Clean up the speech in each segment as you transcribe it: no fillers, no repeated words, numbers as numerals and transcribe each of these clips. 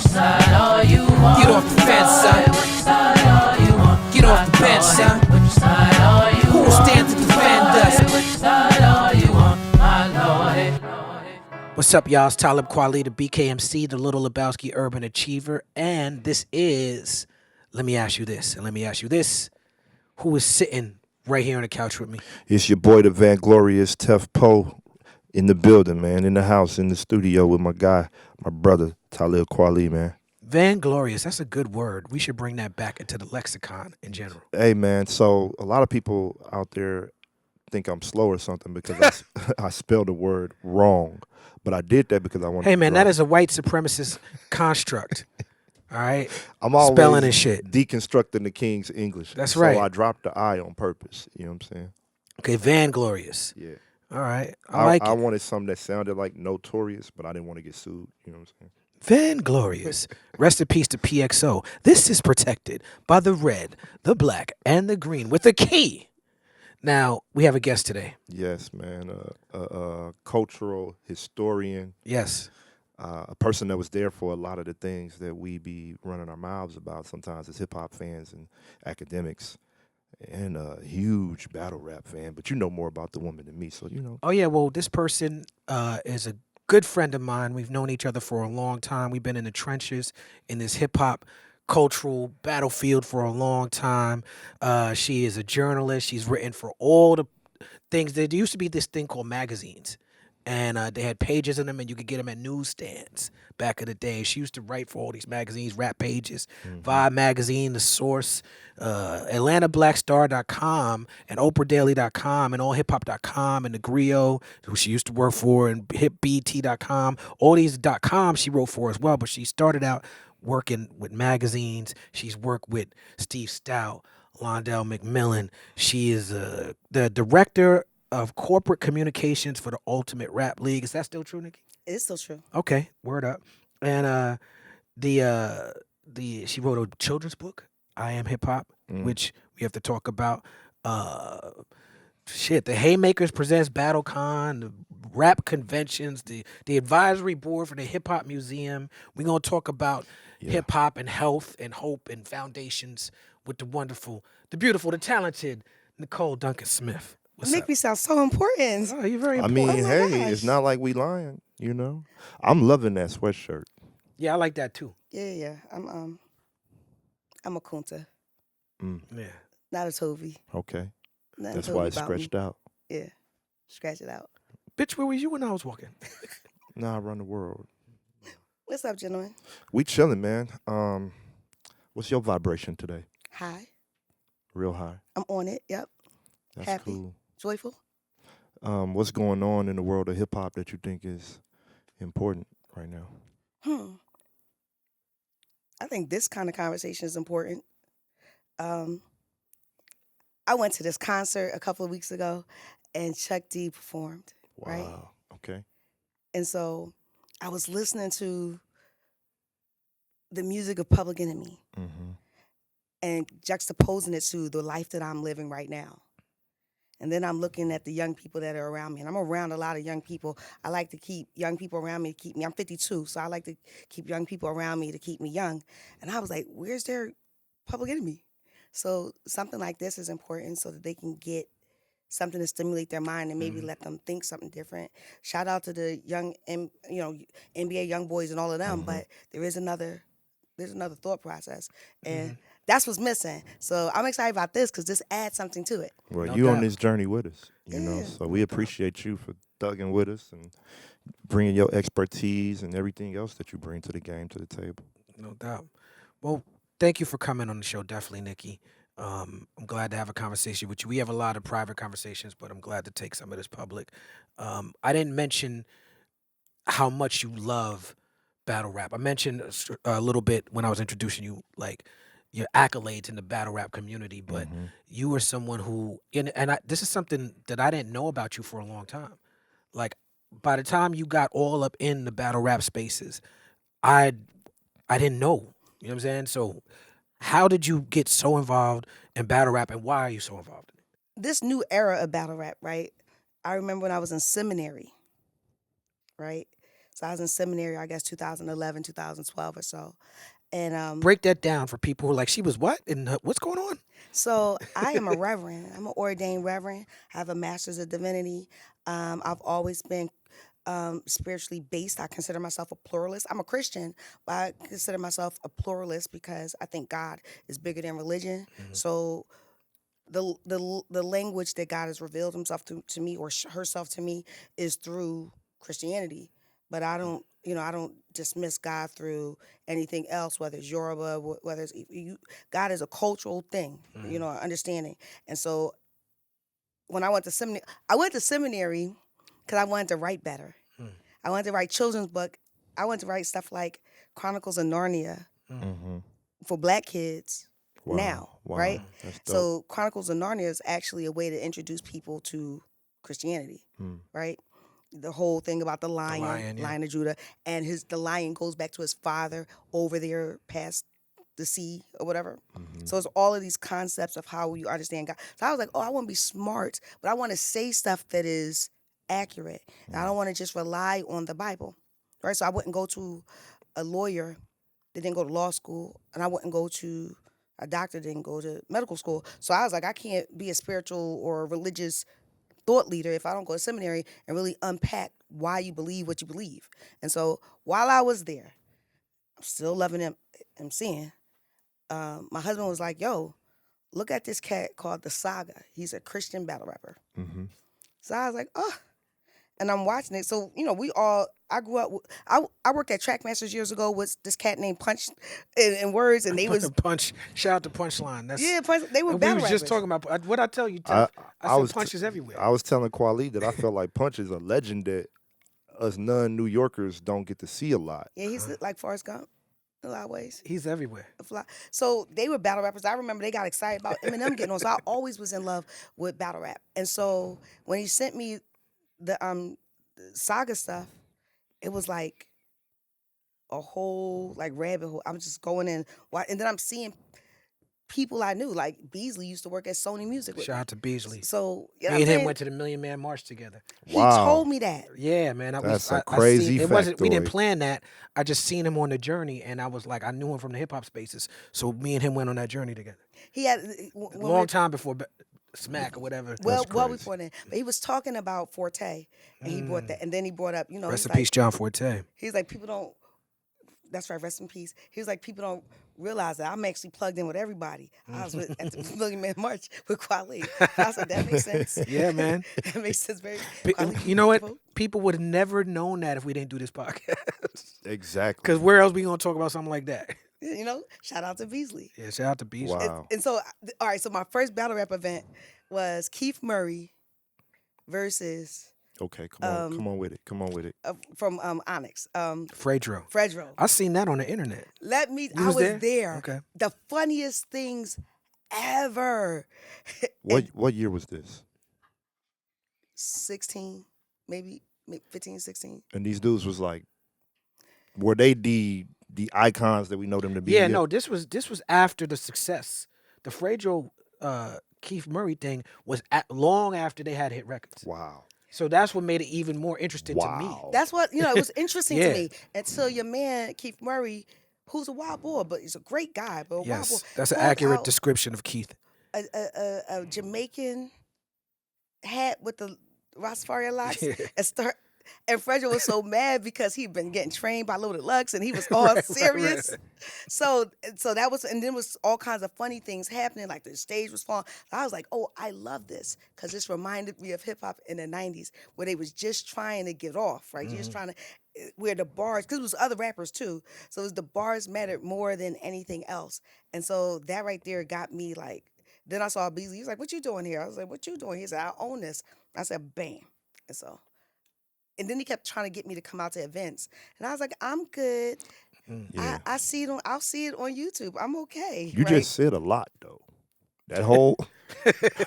side are you on? Get off the fence, son. Which side are you on? Get off the bench, son. Which side are you Who will stand to defend us? Which side are you on, my lord? What's up, y'all? It's Talib Kweli, the BKMC, the Little Lebowski Urban Achiever, and this is Let Me Ask You This. And let me ask you this: who is sitting right here on the couch with me? It's your boy, the Vanglorious Tef Poe, in the building, man, in the house, in the studio with my guy, my brother, Talib Kweli, man. Vanglorious, that's a good word. We should bring that back into the lexicon in general. Hey, man, so a lot of people out there think I'm slow or something because I spelled the word wrong. But I did that because I wanted Hey, to man, drop. that is a white supremacist construct. All right? I'm always spelling and shit. deconstructing the King's English. That's right. So I dropped the I on purpose. You know what I'm saying? Okay, Vanglorious. Yeah. All right. I like I it. wanted something that sounded like Notorious, but I didn't want to get sued. You know what I'm saying? Vanglorious. Rest in peace to PXO. This is protected by the red, the black, and the green with a key. Now, we have a guest today. Yes, man. A cultural historian. Yes. A person that was there for a lot of the things that we be running our mouths about sometimes as hip-hop fans and academics, and a huge battle rap fan. But you know more about the woman than me, so you know. Oh, yeah. Well, this person is a good friend of mine. We've known each other for a long time. We've been in the trenches in this hip-hop cultural battlefield for a long time. She is a journalist. She's written for all the things. There used to be this thing called magazines. And they had pages in them, and you could get them at newsstands back in the day. She used to write for all these magazines, rap pages, Vibe Magazine, The Source, AtlantaBlackStar.com, and OprahDaily.com, and AllHipHop.com, and the Griot, who she used to work for, and HipBT.com. All these .com she wrote for as well, but she started out working with magazines. She's worked with Steve Stout, Londell McMillan. She is the director of corporate communications for the Ultimate Rap League. Is that still true, Nikki? It's still true. Okay, word up. And she wrote a children's book, I Am Hip Hop, which we have to talk about. The Haymakers presents BattleCon, the rap conventions, the advisory board for the Hip Hop Museum. We're gonna talk about hip hop and health and hope and foundations with the wonderful, the beautiful, the talented Nicole Duncan-Smith. What's Make up? me sound so important. Oh, you're very I important. mean, my hey, gosh. it's not like we lying, you know. I'm loving that sweatshirt. Yeah, I like that too. Yeah. I'm a Kunta, Yeah. not a Tovi. Okay, Nothing that's Tovi why it's about me. stretched out. Yeah, scratch it out. Bitch, where were you when I was walking? Now I run the world. What's up, gentlemen? We chilling, man. What's your vibration today? Hi, Real high. I'm on it. Yep, That's Happy. cool. joyful. What's going on in the world of hip hop that you think is important right now? I think this kind of conversation is important. I went to this concert a couple of weeks ago, and Chuck D performed. Wow. Right? Okay. And so I was listening to the music of Public Enemy Mm-hmm. and juxtaposing it to the life that I'm living right now. And then I'm looking at the young people that are around me. And I'm around a lot of young people. I like to keep young people around me to keep me. I'm 52, so I like to keep young people around me to keep me young. And I was like, where's their Public Enemy? So something like this is important so that they can get something to stimulate their mind and maybe let them think something different. Shout out to the young, NBA young boys and all of them, but there's another thought process. And that's what's missing. So I'm excited about this because this adds something to it. Well, No you on doubt. this journey with us, you know. Yeah. So we appreciate you for thugging with us and bringing your expertise and everything else that you bring to the game to the table. No doubt. Well, thank you for coming on the show, definitely, Nikki. I'm glad to have a conversation with you. We have a lot of private conversations, but I'm glad to take some of this public. I didn't mention how much you love battle rap. I mentioned a little bit when I was introducing you, like your accolades in the battle rap community, but you were someone who, this is something that I didn't know about you for a long time. Like, by the time you got all up in the battle rap spaces, I didn't know. You know what I'm saying? So how did you get so involved in battle rap, and why are you so involved in it? This new era of battle rap, right? I remember when I was in seminary, right? So I was in seminary, I guess 2011, 2012 or so. And Break that down for people who are like, she was what? And what's going on? so I am a reverend. I'm an ordained reverend. I have a master's of divinity. I've always been spiritually based. I consider myself a pluralist. I'm a Christian, but I consider myself a pluralist because I think God is bigger than religion. So the language that God has revealed himself to me or herself to me is through Christianity. But I don't dismiss God through anything else, whether it's Yoruba, whether it's God is a cultural thing, understanding. And so when I went to seminary because I wanted to write better. I wanted to write children's book. I wanted to write stuff like Chronicles of Narnia for Black kids now, right? That's dope. So Chronicles of Narnia is actually a way to introduce people to Christianity, right? The whole thing about the lion, Lion of Judah, and the lion goes back to his father over there past the sea or whatever. So it's all of these concepts of how you understand God. So I was like, I want to be smart, but I want to say stuff that is accurate. And I don't want to just rely on the Bible, right? So I wouldn't go to a lawyer that didn't go to law school, and I wouldn't go to a doctor that didn't go to medical school. So I was like, I can't be a spiritual or religious thought leader if I don't go to seminary and really unpack why you believe what you believe. And so while I was there, I'm still loving him seeing. My husband was like, yo, look at this cat called The Saga. He's a Christian battle rapper. So I was like, oh. And I'm watching it. So, I grew up, I worked at Trackmasters years ago with this cat named Punch in words, and they was. Punch. Shout out to Punchline. Punch, they were and battle we was rappers. just talking about, what I tell you, Tef, I said Punch is everywhere. I was telling Kweli that I felt like Punch is a legend that us non-New Yorkers don't get to see a lot. Yeah, he's like Forrest Gump in a lot of ways. He's everywhere. So they were battle rappers. I remember they got excited about Eminem getting on. So I always was in love with battle rap. And so when he sent me the Saga stuff, it was like a whole rabbit hole. I'm just going in, and then I'm seeing people I knew. Like Beasley used to work at Sony Music. Shout out to Beasley. So me and him went to the Million Man March together. He told me that. Yeah, man. That's a crazy factoid. We didn't plan that. I just seen him on the journey, and I was like, I knew him from the hip hop spaces. So me and him went on that journey together. He had long time before Smack or whatever. Well before then. But he was talking about Forte, and he brought that, and then he brought up, Rest in peace, John Forte. He's like, people don't. That's right, rest in peace. He was like, people don't realize that I'm actually plugged in with everybody. I was at the Million Man March with Kweli. I was like, that makes sense. Yeah, man. That makes sense. You know what? People would have never known that if we didn't do this podcast. Exactly. Because where else we gonna talk about something like that? Shout out to Beasley. Yeah, shout out to Beasley. Wow. And so, all right, so my first battle rap event was Keith Murray versus Okay, come on with it. from Onyx. Fredro. I seen that on the internet. I was there. Okay. The funniest things ever. What year was this? 16, maybe 15, 16. And these dudes was like, were they the icons that we know them to be? Yeah, no, this was after the success. The Fredro Keith Murray thing was long after they had hit records. Wow. So that's what made it even more interesting to me. That's what, it was interesting to me until your man, Keith Murray, who's a wild boy, but he's a great guy, but a wild boy. That's an accurate description of Keith. A Jamaican hat with the Rastafarian locks and Fredro was so mad because he'd been getting trained by Loaded Lux and he was all serious. Right. So that was, and then was all kinds of funny things happening, like the stage was falling. I was like, oh, I love this, because this reminded me of hip hop in the 90s where they was just trying to get off, right? Just trying to, where the bars, because it was other rappers too, so it was the bars mattered more than anything else. And so that right there got me like, then I saw Beasley, he was like, what you doing here? I was like, what you doing? He said, I own this. I said, bam. And so, and then he kept trying to get me to come out to events. And I was like, I'm good. Yeah. I'll see it on YouTube. I'm okay. You just said a lot though. That whole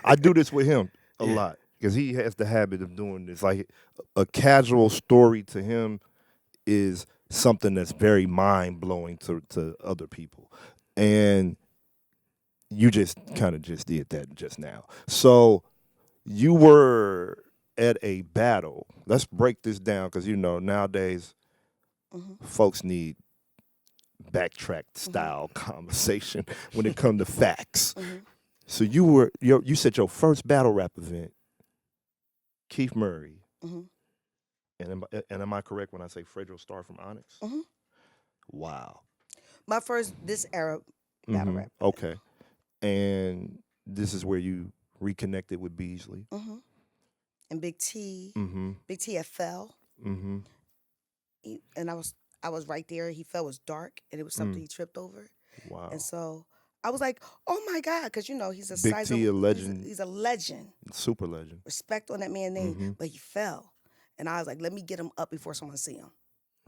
I do this with him a lot. Because he has the habit of doing this. Like a casual story to him is something that's very mind blowing to other people. And you just kind of just did that just now. So you were at a battle. Let's break this down, because nowadays folks need backtrack style conversation when it comes to facts. So you said your first battle rap event, Keith Murray, and am I correct when I say Fredro Starr from Onyx? Wow. My first this era battle rap. Okay, and this is where you reconnected with Beasley. And Big T. Big T had fell. And I was right there. He fell, was dark, and it was something he tripped over. Wow. And so I was like, oh my God, because he's a Big size T, of, a legend. He's a legend. Super legend. Respect on that man's name, but he fell. And I was like, let me get him up before someone see him.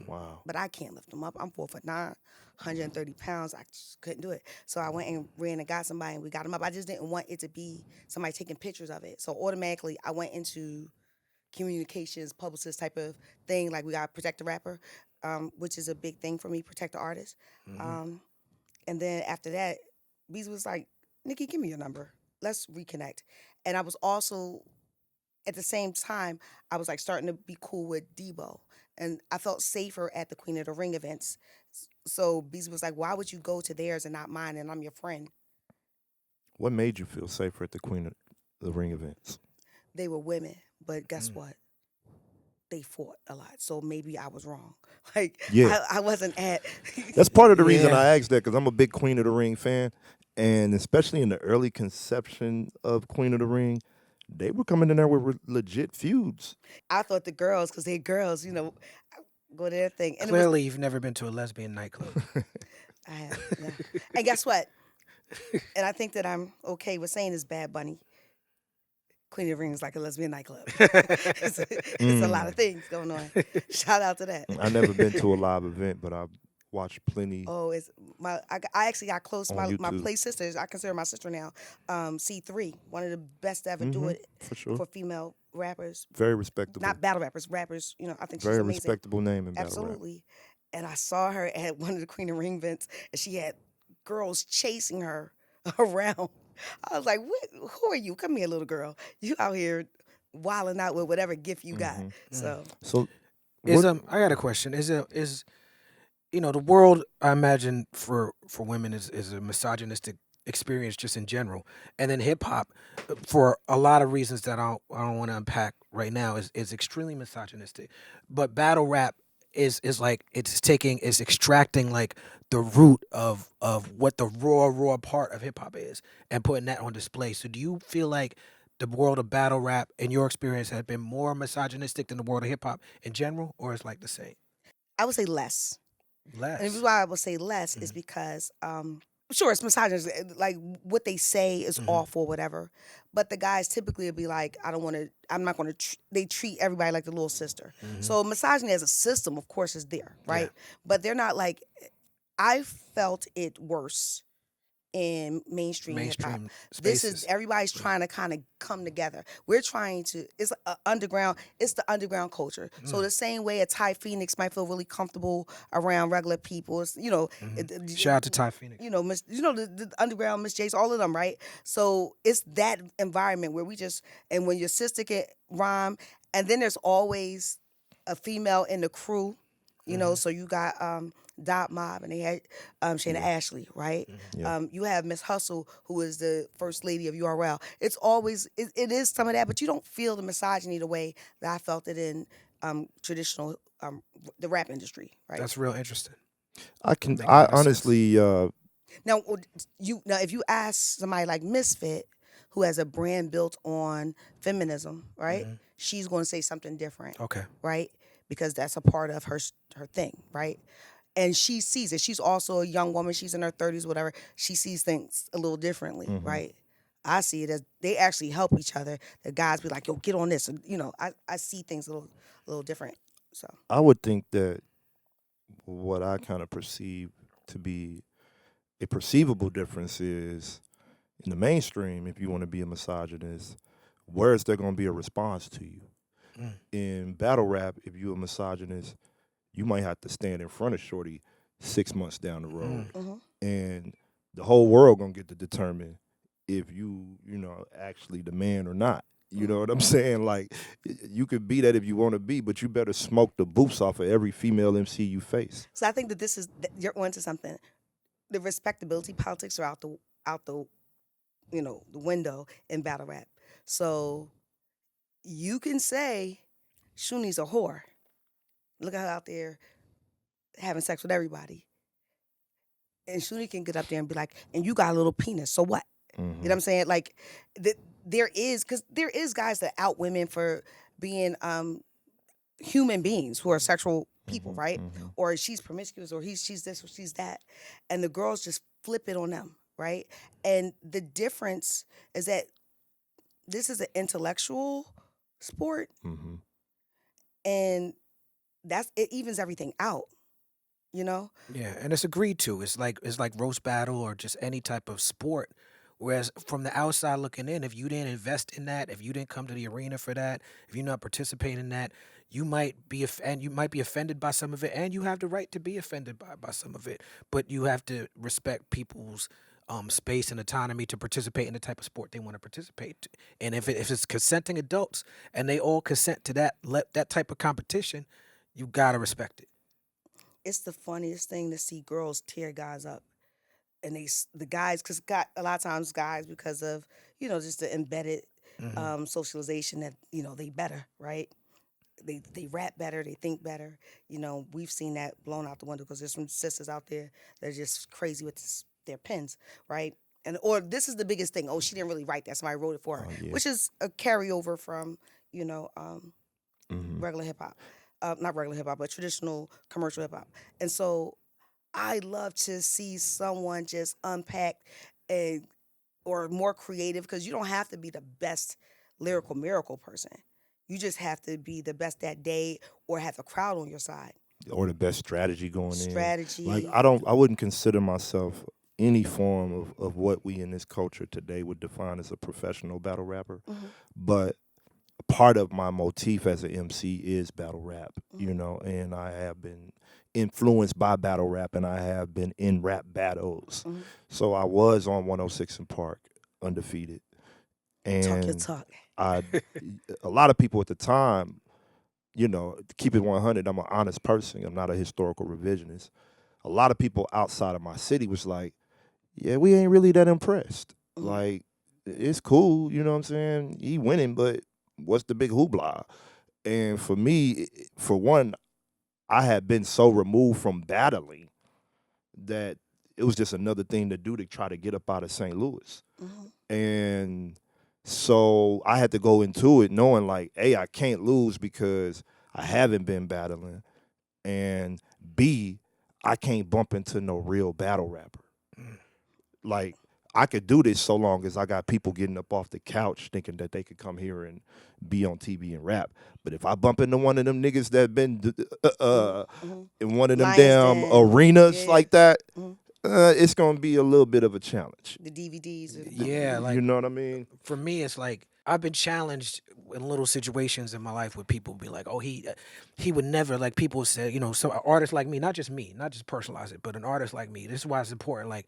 Wow. But I can't lift him up. I'm 4'9", 130 pounds. I just couldn't do it. So I went and ran and got somebody, and we got him up. I just didn't want it to be somebody taking pictures of it. So automatically, I went into communications, publicist type of thing. Like we got Protect the Rapper, which is a big thing for me, Protect the Artist. And then after that, Bees was like, Nikki, give me your number. Let's reconnect. And I was also, at the same time, I was like starting to be cool with Debo. And I felt safer at the Queen of the Ring events. So Bees was like, why would you go to theirs and not mine? And I'm your friend. What made you feel safer at the Queen of the Ring events? They were women, but guess what? They fought a lot. So maybe I was wrong. Like, I wasn't at... That's part of the reason I asked that, because I'm a big Queen of the Ring fan. And especially in the early conception of Queen of the Ring, they were coming in there with legit feuds. I thought the girls, because they're girls, go to their thing. And Clearly, you've never been to a lesbian nightclub. I have, yeah. And guess what? And I think that I'm okay with saying this, Bad Bunny. Queen of the Ring is like a lesbian nightclub. It's a lot of things going on. Shout out to that. I never been to a live event, but I've watched plenty. Oh, I actually got close to my YouTube. play sisters. I consider my sister now. C3, one of the best to ever do it for sure. for female rappers. Very respectable. Not battle rappers. I think she's Very amazing. respectable name in battle Absolutely. rap. And I saw her at one of the Queen of the Ring events, and she had girls chasing her around. I was like, who are you? Come here, little girl. You out here wilding out with whatever gift you got. So I got a question. Is the world, I imagine, for women is a misogynistic experience just in general, and then hip hop, for a lot of reasons that I don't want to unpack right now, is extremely misogynistic. But battle rap is like it's extracting like the root of what the raw part of hip hop is and putting that on display. So do you feel like the world of battle rap, in your experience, has been more misogynistic than the world of hip hop in general, or is like the same? I would say less. Less. And the reason why I would say less is because, sure, it's misogynist. Like what they say is awful, whatever. But the guys typically would be like, I'm not going to, they treat everybody like the little sister. So misogyny as a system, of course, is there, right? Yeah. But they're not like, I felt it worse in mainstream hip-hop. This is, everybody's trying to kind of come together. We're trying to, it's the underground culture. So the same way a Ty Phoenix might feel really comfortable around regular people, it's, shout out to Ty Phoenix. The underground, Miss Jace, all of them, right? So it's that environment where we just, and when your sister can rhyme, and then there's always a female in the crew, so you got Dot Mob, and they had Shayna Ashley, right? You have Miss Hustle, who is the first lady of URL. It's always, it is some of that, but you don't feel the misogyny the way that I felt it in traditional, the rap industry, right? That's real interesting. I honestly... Now, if you ask somebody like Misfit, who has a brand built on feminism, right? She's going to say something different. Okay. Right? Because that's a part of her thing, right? And she sees it. She's also a young woman. She's in her 30s, whatever. She sees things a little differently, right? I see it as they actually help each other. The guys be like, yo, get on this. I see things a little different. So I would think that what I kind of perceive to be a perceivable difference is in the mainstream, if you want to be a misogynist, where is there going to be a response to you? In battle rap, if you're a misogynist, you might have to stand in front of Shorty 6 months down the road. And the whole world going to get to determine if you actually the man or not. You know what I'm saying? Like, you could be that if you want to be, but you better smoke the boots off of every female MC you face. So I think that this is you're onto something. The respectability politics are out the the window in battle rap. So you can say Shuni's a whore. Look at her out there having sex with everybody. And Shuni can get up there and be like, and you got a little penis, so what? You know what I'm saying? Like, there is guys that out women for being human beings who are sexual people, right? Or she's promiscuous, or she's this, or she's that. And the girls just flip it on them, right? And the difference is that this is an intellectual sport, and it evens everything out, you know? Yeah, and it's agreed to. It's like roast battle or just any type of sport. Whereas from the outside looking in, if you didn't invest in that, if you didn't come to the arena for that, if you're not participating in that, you might be offended by some of it, and you have the right to be offended by some of it. But you have to respect people's space and autonomy to participate in the type of sport they want to participate. And if it's consenting adults and they all consent to that type of competition, you gotta respect it. It's the funniest thing to see girls tear guys up. And the guys, because a lot of times guys, because of, just the embedded socialization that, they better, right? They rap better, they think better. We've seen that blown out the window because there's some sisters out there that are just crazy with their pens, right? Or this is the biggest thing. Oh, she didn't really write that. Somebody wrote it for her, which is a carryover from, regular hip hop. Not regular hip hop, but traditional commercial hip hop. And so I love to see someone just unpack or more creative, because you don't have to be the best lyrical miracle person. You just have to be the best that day or have a crowd on your side. Or the best strategy going in. Strategy. Like, I wouldn't consider myself any form of what we in this culture today would define as a professional battle rapper. But part of my motif as an MC is battle rap, and I have been influenced by battle rap, and I have been in rap battles. So I was on 106 in Park, undefeated. And talk your talk. A lot of people at the time, to keep it 100, I'm an honest person. I'm not a historical revisionist. A lot of people outside of my city was like, yeah, we ain't really that impressed. Like, it's cool, you know what I'm saying? He winning, but what's the big hoopla? And for me, for one, I had been so removed from battling that it was just another thing to do to try to get up out of St. Louis. And so I had to go into it knowing, like, A, I can't lose because I haven't been battling, and B, I can't bump into no real battle rapper. Like, I could do this so long as I got people getting up off the couch thinking that they could come here and be on TV and rap. But if I bump into one of them niggas that been in one of them damn arenas like that, it's going to be a little bit of a challenge. The DVDs. You know what I mean? For me, it's like I've been challenged in little situations in my life where people be like, oh, he would never, like people said, some artists like me, not just personalize it, but an artist like me. This is why it's important. Like,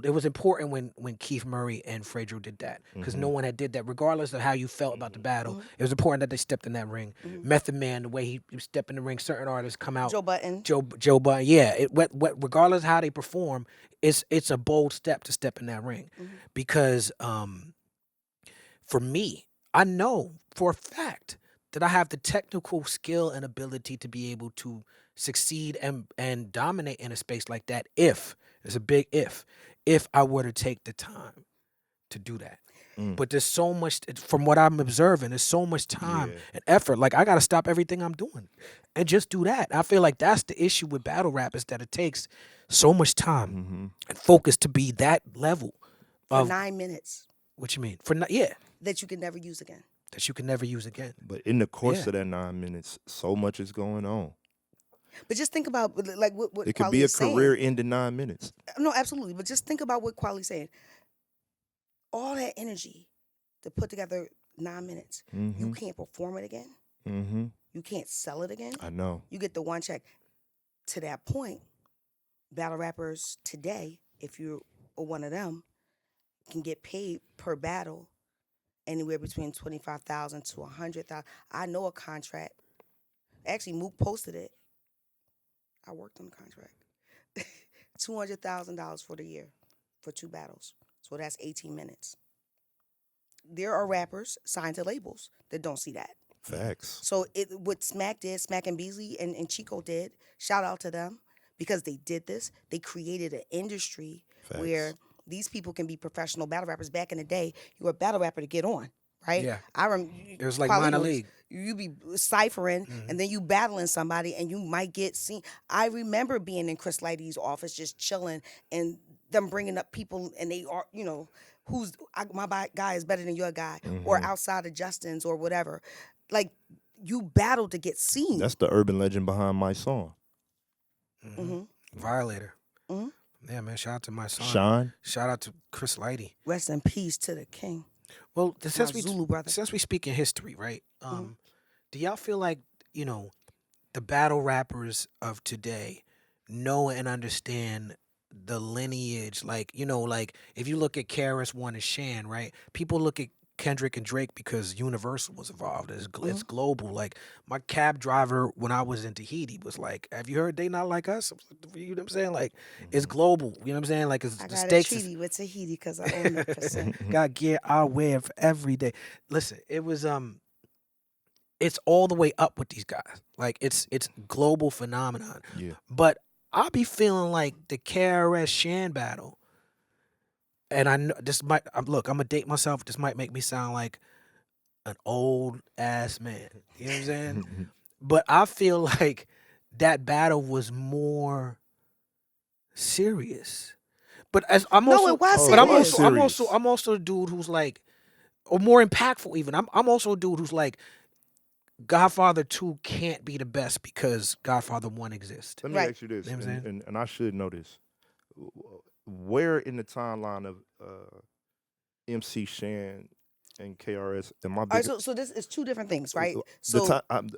it was important when Keith Murray and Fredro did that, because no one had did that, regardless of how you felt about the battle. It was important that they stepped in that ring. Method Man, the way he stepped in the ring, certain artists come out. Joe Button. Joe Button, yeah. Regardless of how they perform, it's a bold step to step in that ring, because for me, I know for a fact that I have the technical skill and ability to be able to succeed and dominate in a space like that if I were to take the time to do that. But there's so much, from what I'm observing, there's so much time and effort. Like, I got to stop everything I'm doing and just do that. I feel like that's the issue with battle rap, is that it takes so much time and focus to be that level. For 9 minutes. What you mean? That you can never use again. That you can never use again. But in the course of that 9 minutes, so much is going on. But just think about, like, what it could Kweli be a is saying. career ending 9 minutes. No, absolutely. But just think about what Kweli's saying. All that energy to put together 9 minutes, you can't perform it again. You can't sell it again. I know. You get the one check. To that point, battle rappers today, if you're one of them, can get paid per battle anywhere between 25,000 to 100,000. I know a contract. Actually, Mook posted it. I worked on the contract. $200,000 for the year for 2 battles. So that's 18 minutes. There are rappers signed to labels that don't see that. Facts. So what Smack did, Smack and Beasley and Chico did, shout out to them because they did this. They created an industry Facts. where these people can be professional battle rappers. Back in the day, you were a battle rapper to get on, right? Yeah. It was like minor league. You be ciphering and then you battling somebody and you might get seen. I remember being in Chris Lighty's office just chilling and them bringing up people and they are, my guy is better than your guy or outside of Justin's or whatever. Like, you battle to get seen. That's the urban legend behind my song. Violator. Mhm. Yeah, man. Shout out to my son. Shine. Shout out to Chris Lighty. Rest in peace to the king. Well, My since we Zulu brother. since we speak in history, right? Do y'all feel like the battle rappers of today know and understand the lineage? Like if you look at KRS-One and Shan, right? People look at Kendrick and Drake because Universal was involved. It's global. Like my cab driver when I was in Tahiti was like, "Have you heard They Not Like Us?" You know what I'm saying? Like it's global. You know what I'm saying? Like it's I the got a stakes. is- treaty with Tahiti because I own that percent. Got gear I wear for every day. Listen, it was it's all the way up with these guys. Like it's global phenomenon. Yeah. But I be feeling like the KRS Shan battle, and I know this might look, I'm gonna date myself. This might make me sound like an old ass man. You know what I'm saying? But I feel like that battle was more serious. But as I'm No, also, it was but serious. I'm also a dude who's like, or more impactful even. I'm also a dude who's like, Godfather 2 can't be the best because Godfather 1 exists. Let me Right. ask you this, You know what I'm saying? and I should know this. Where in the timeline of MC Shan and KRS am I All right, bigger? so this is 2 different things, right? So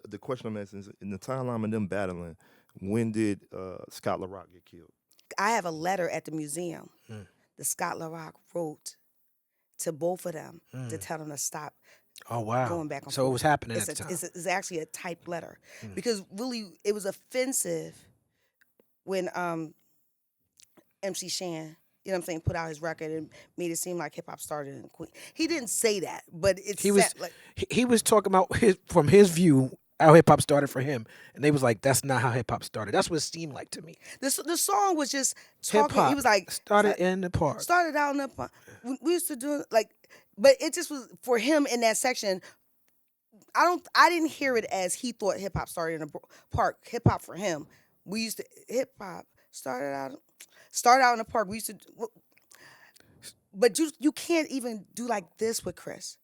The question I'm asking is, in the timeline of them battling, when did Scott LaRock get killed? I have a letter at the museum Mm. that Scott LaRock wrote to both of them to tell them to stop Oh wow! going back and So it forth. was happening It's, at the time. it's actually a typed letter because really it was offensive when MC Shan, you know what I'm saying, put out his record and made it seem like hip hop started in Queen. He didn't say that, but it's He was like he was talking about from his view how hip hop started for him, and they was like, "That's not how hip hop started." That's what it seemed like to me. the song was just Hip talking. hop He was like started in the park. started out in the park. We used to do like, but it just was for him in that section. I didn't hear it as he thought hip hop started in the park. Hip hop for him, we used to hip hop started out in the park. We used to, but you can't even do like this with Chris.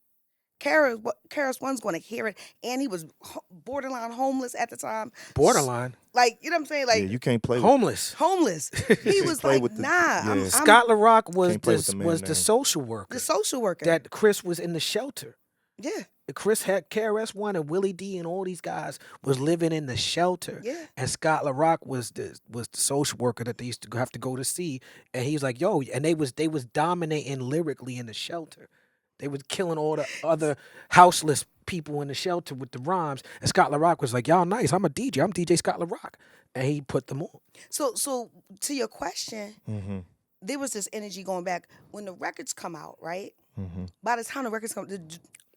KRS-One's going to hear it, and he was borderline homeless at the time. Borderline Like, you know what I'm saying? Like Yeah, you can't play with homeless. homeless. He was play like, with the- nah. yeah. I'm Scott LaRock was Can't play with the man was the name. social worker the social worker. that Chris was in the shelter. Yeah. Chris had KRS-One and Willie D and all these guys was living in the shelter. Yeah. And Scott LaRock was the social worker that they used to have to go to see. And he was like, yo, and they was dominating lyrically in the shelter. They was killing all the other houseless people in the shelter with the rhymes. And Scott LaRock was like, y'all nice. I'm a DJ. I'm DJ Scott LaRock. And he put them on. So to your question, Mm-hmm. there was this energy going back when the records come out, right? Mm-hmm. By the time the records come,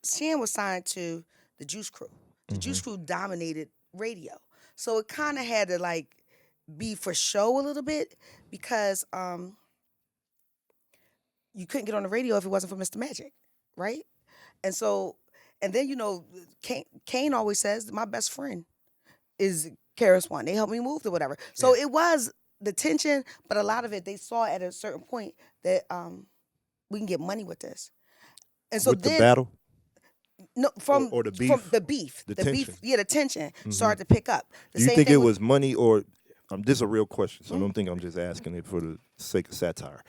Shan was signed to the Juice Crew. The Juice Crew dominated radio, so it kind of had to like be for show a little bit because you couldn't get on the radio if it wasn't for Mr. Magic, right? And then Kane always says my best friend is KRS-One. They helped me move to whatever. So it was the tension, but a lot of it they saw at a certain point that we can get money with this. And so With then the battle? no from Or the from beef? the beef. The beef, tension. yeah, the tension started to pick up. The Do you same think thing it with- was money or this is a real question, so don't think I'm just asking it for the sake of satire.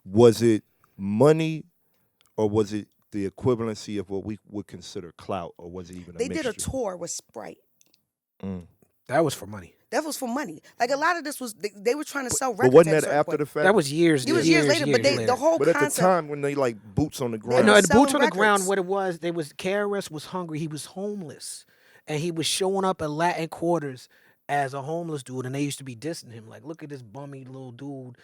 Was it money or was it the equivalency of what we would consider clout, or was it even a they mixture? did a tour with Sprite. Mm. That was for money. That was for money. Like a lot of this was they were trying to sell But records. wasn't at a that certain after point. the fact? That was years. It was years later, but the whole But at the concept. time when they like boots on the They ground. No, were the boots on selling the ground. records. What it was, they was KRS was hungry. He was homeless, and he was showing up at Latin quarters as a homeless dude, and they used to be dissing him like, "Look at this bummy little dude,"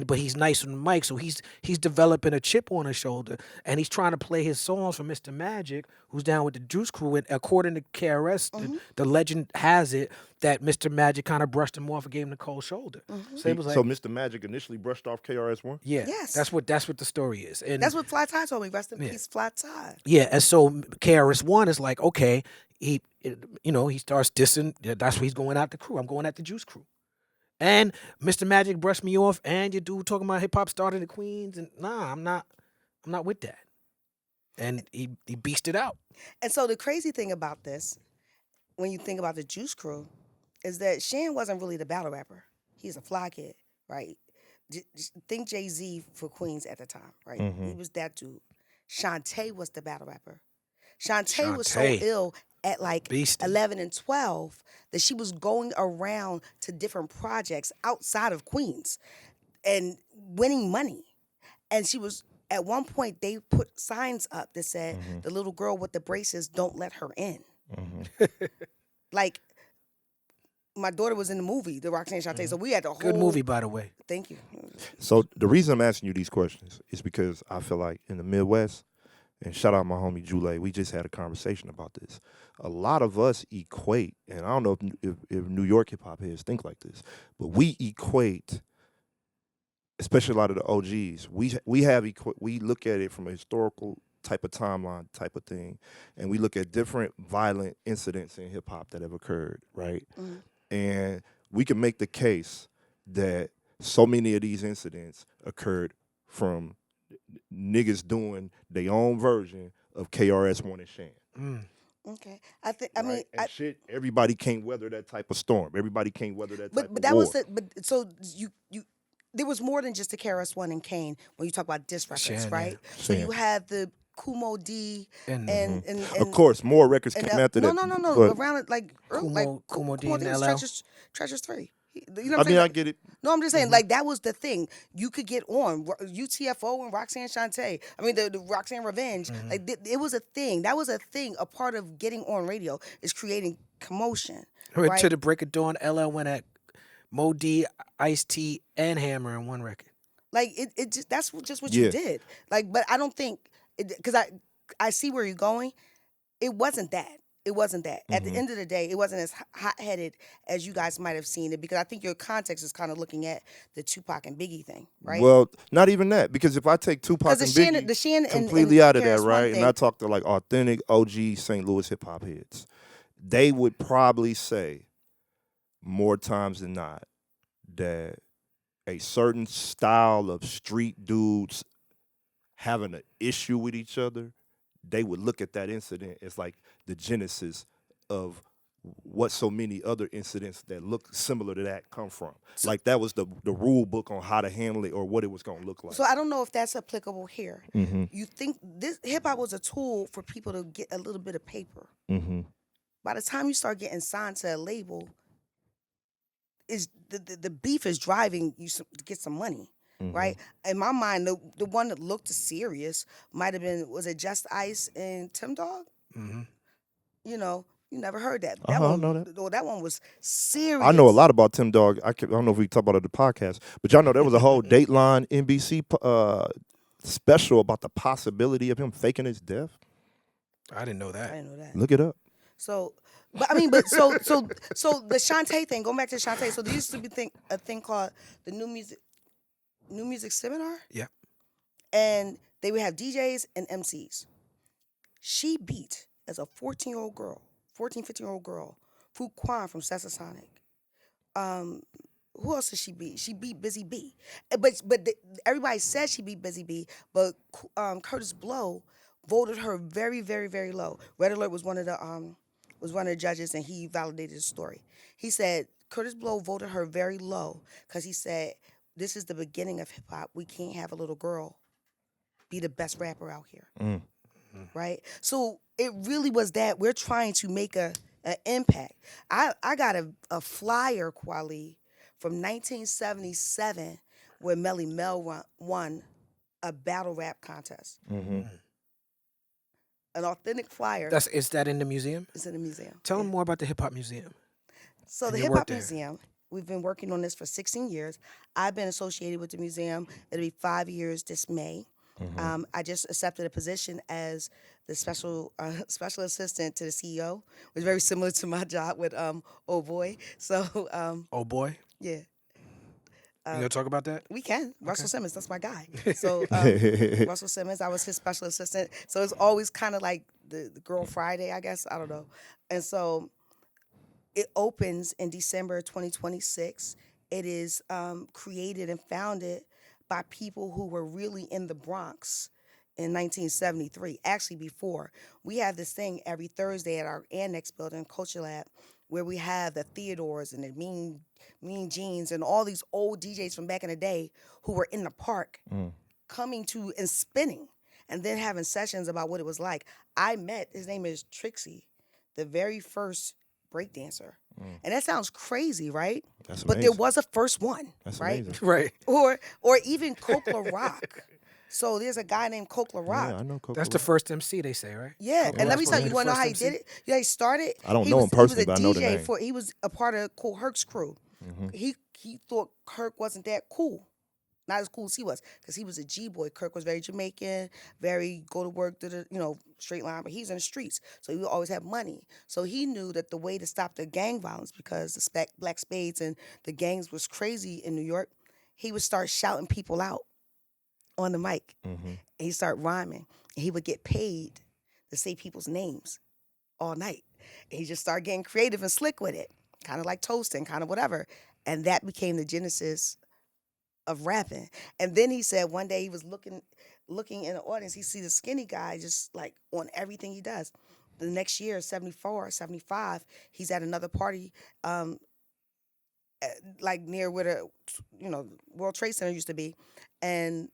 but he's nice on the mic, so he's developing a chip on his shoulder, and he's trying to play his songs for Mr. Magic, who's down with the Juice Crew. And according to KRS, the legend has it that Mr. Magic kind of brushed him off and gave him the cold shoulder. So it was like, So Mr. Magic initially brushed off KRS-One? yeah, Yes. that's what the story is, and That's what Fly Tie told me. Rest in peace, Fly Tie. yeah, and so KRS-One is like, okay, he starts dissing. That's why he's going at the crew. I'm going at the Juice Crew. And Mr. Magic brushed me off, and your dude talking about hip hop started in Queens, and nah, I'm not with that. And he beasted out. And so the crazy thing about this, when you think about the Juice Crew, is that Shan wasn't really the battle rapper. He's a fly kid, right? Think Jay-Z for Queens at the time, right? He was that dude. Shante was the battle rapper. Shante was so Shante. ill at like Beastie. 11 and 12 that she was going around to different projects outside of Queens and winning money. And she was, at one point, they put signs up that said, the little girl with the braces, don't let her in. Like, my daughter was in the movie, the Roxanne Shante, so we had the whole... Good movie, by the way. Thank you. So the reason I'm asking you these questions is because I feel like in the Midwest, and shout out my homie Jule, we just had a conversation about this. A lot of us equate, and I don't know if New York hip-hop heads think like this, but we equate, especially a lot of the OGs, we look at it from a historical type of timeline type of thing, and we look at different violent incidents in hip-hop that have occurred, right? And we can make the case that so many of these incidents occurred from niggas doing their own version of KRS-One and Shan. Okay. Shit, everybody can't weather that type of storm. Everybody can't weather that type But of that war. was so you there was more than just the KRS-One and Kane when you talk about diss records, Shan, right? yeah. So Shan. you had the Kumo D And- and Of course, more records came after no, that. no. but- Around it, like early, like Kumo D Kumo and D was LL. Treasures 3. You know what I I'm mean, saying? I get it. No, I'm just saying, like, that was the thing. You could get on UTFO and Roxanne Shante. I mean, the Roxanne Revenge. Like, it was a thing. That was a thing. A part of getting on radio is creating commotion. Right? To the break of dawn, LL went at Mo D, Ice-T, and Hammer in one record. Like, it just, that's just what Yeah. you did. Like, but I don't think, because I see where you're going. It wasn't that. It wasn't that. At the end of the day, it wasn't as hot-headed as you guys might have seen it, because I think your context is kind of looking at the Tupac and Biggie thing, right? Well, not even that, because if I take Tupac and Because the Biggie Shan and completely out of that, KRS-One right, thing, and I talk to like authentic OG St. Louis hip hop heads, they would probably say more times than not that a certain style of street dudes having an issue with each other, they would look at that incident as like the genesis of what so many other incidents that look similar to that come from. Like that was the rule book on how to handle it or what it was going to look like. So I don't know if that's applicable here. Mm-hmm. You think this hip-hop was a tool for people to get a little bit of paper. Mm-hmm. By the time you start getting signed to a label, is the beef is driving you to get some money. Right? In my mind, the one that looked serious might have been, was it Just Ice and Tim Dog? You know, you never heard that. That I one, know that. Oh, that one was serious. I know a lot about Tim Dog. I don't know if we talk about it on the podcast, but y'all know there was a whole Dateline NBC special about the possibility of him faking his death. I didn't know that. I didn't know that. Look it up. So, but I mean, so the Shante thing. Going back to Shante. So there used to be a thing called the New Music Seminar. Yeah. And they would have DJs and MCs. She beat, as a 15-year-old girl, Fu Quan from Sessasonic. Who else did she beat? She beat Busy B. But everybody says she beat Busy B, but Curtis Blow voted her very, very, very low. Red Alert was one of the judges, and he validated the story. He said Curtis Blow voted her very low because he said, this is the beginning of hip-hop. We can't have a little girl be the best rapper out here. Right? So it really was that we're trying to make an an impact. I got a flyer, Kweli, from 1977 where Melly Mel won a battle rap contest. Mm-hmm. An authentic flyer. Is that in the museum? It's in the museum. Tell Yeah. them more about the Hip Hop Museum. So and the your Hip work Hop there. Museum, we've been working on this for 16 years. I've been associated with the museum. It'll be 5 years this May. I just accepted a position as the special assistant to the CEO, which is very similar to my job with Oh Boy. So Oh boy, yeah, you gonna talk about that? we can. Russell Okay. Simmons, that's my guy. So Russell Simmons, I was his special assistant. So it's always kind of like the Girl Friday, I guess. I don't know. And so it opens in December 2026. It is created and founded by people who were really in the Bronx in 1973. Actually, before. We have this thing every Thursday at our annex building, Culture Lab, where we have the Theodores and the Mean Jeans and all these old DJs from back in the day who were in the park coming to and spinning and then having sessions about what it was like. I met, his name is Trixie, the very first breakdancer. And that sounds crazy, right? That's But there amazing. was a first one, That's right? amazing. Right. Or even Coke La Rock. So there's a guy named Coke La Rock. Yeah, I know. That's the first MC, they say, right? Yeah, Coke and La let me Rock's tell one you, of you the want to know first how he MC? did it? Yeah, he started. I don't he know was, him personally, he was but a I know the DJ name. for. He was a part of Cool Herc's crew. He thought Herc wasn't that cool, not as cool as he was, because he was a G-boy. Kirk was very Jamaican, very go to work to the straight line, but he's in the streets, so he would always have money. So he knew that the way to stop the gang violence, because the Black Spades and the gangs was crazy in New York, he would start shouting people out on the mic. And he'd start rhyming. And he would get paid to say people's names all night. And he just started getting creative and slick with it, kind of like toasting, kind of whatever. And that became the genesis of rapping. And then he said one day he was looking in the audience, he see the skinny guy just like on everything he does. The next year, 74, 75, he's at another party, like near where the World Trade Center used to be. And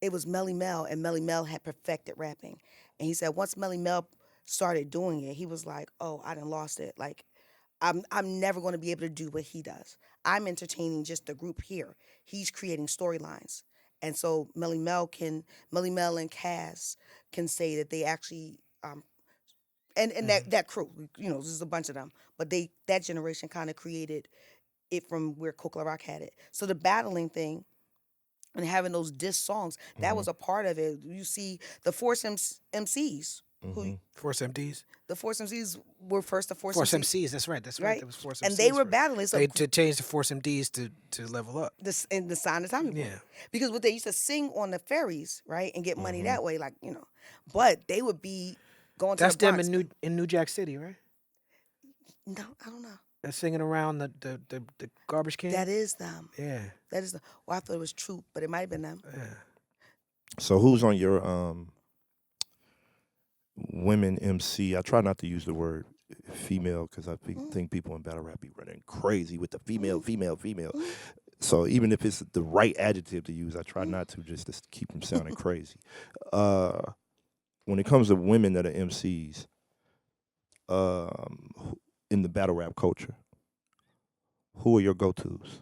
it was Melly Mel, and Melly Mel had perfected rapping. And he said once Melly Mel started doing it, he was like, oh, I done lost it. Like, I'm never going to be able to do what he does. I'm entertaining just the group here. He's creating storylines. And so Melly Mel and Cass can say that they actually, and that crew, this is a bunch of them, but that generation kind of created it from where Coke La Rock had it. So the battling thing, and having those diss songs, that was a part of it. You see the Force MCs. Force MDs. The Force MCs were first the Force MCs. That's right. right? That was Force And MCs they were first. battling. So They to change the Force MDs to level up. and the sign of Tommy Boy. Yeah. Because what they used to sing on the ferries, right, and get money that way, but they would be going That's to the them Bronx. in New Jack City, right? No, I don't know. They're singing around the garbage can. That is them. Yeah. That is them. Well, I thought it was Troop, but it might have been them. Yeah. So who's on your women MC? I try not to use the word female because I think people in battle rap be running crazy with the female. So even if it's the right adjective to use, I try not to just to keep them sounding crazy. When it comes to women that are MCs, in the battle rap culture, who are your go-tos?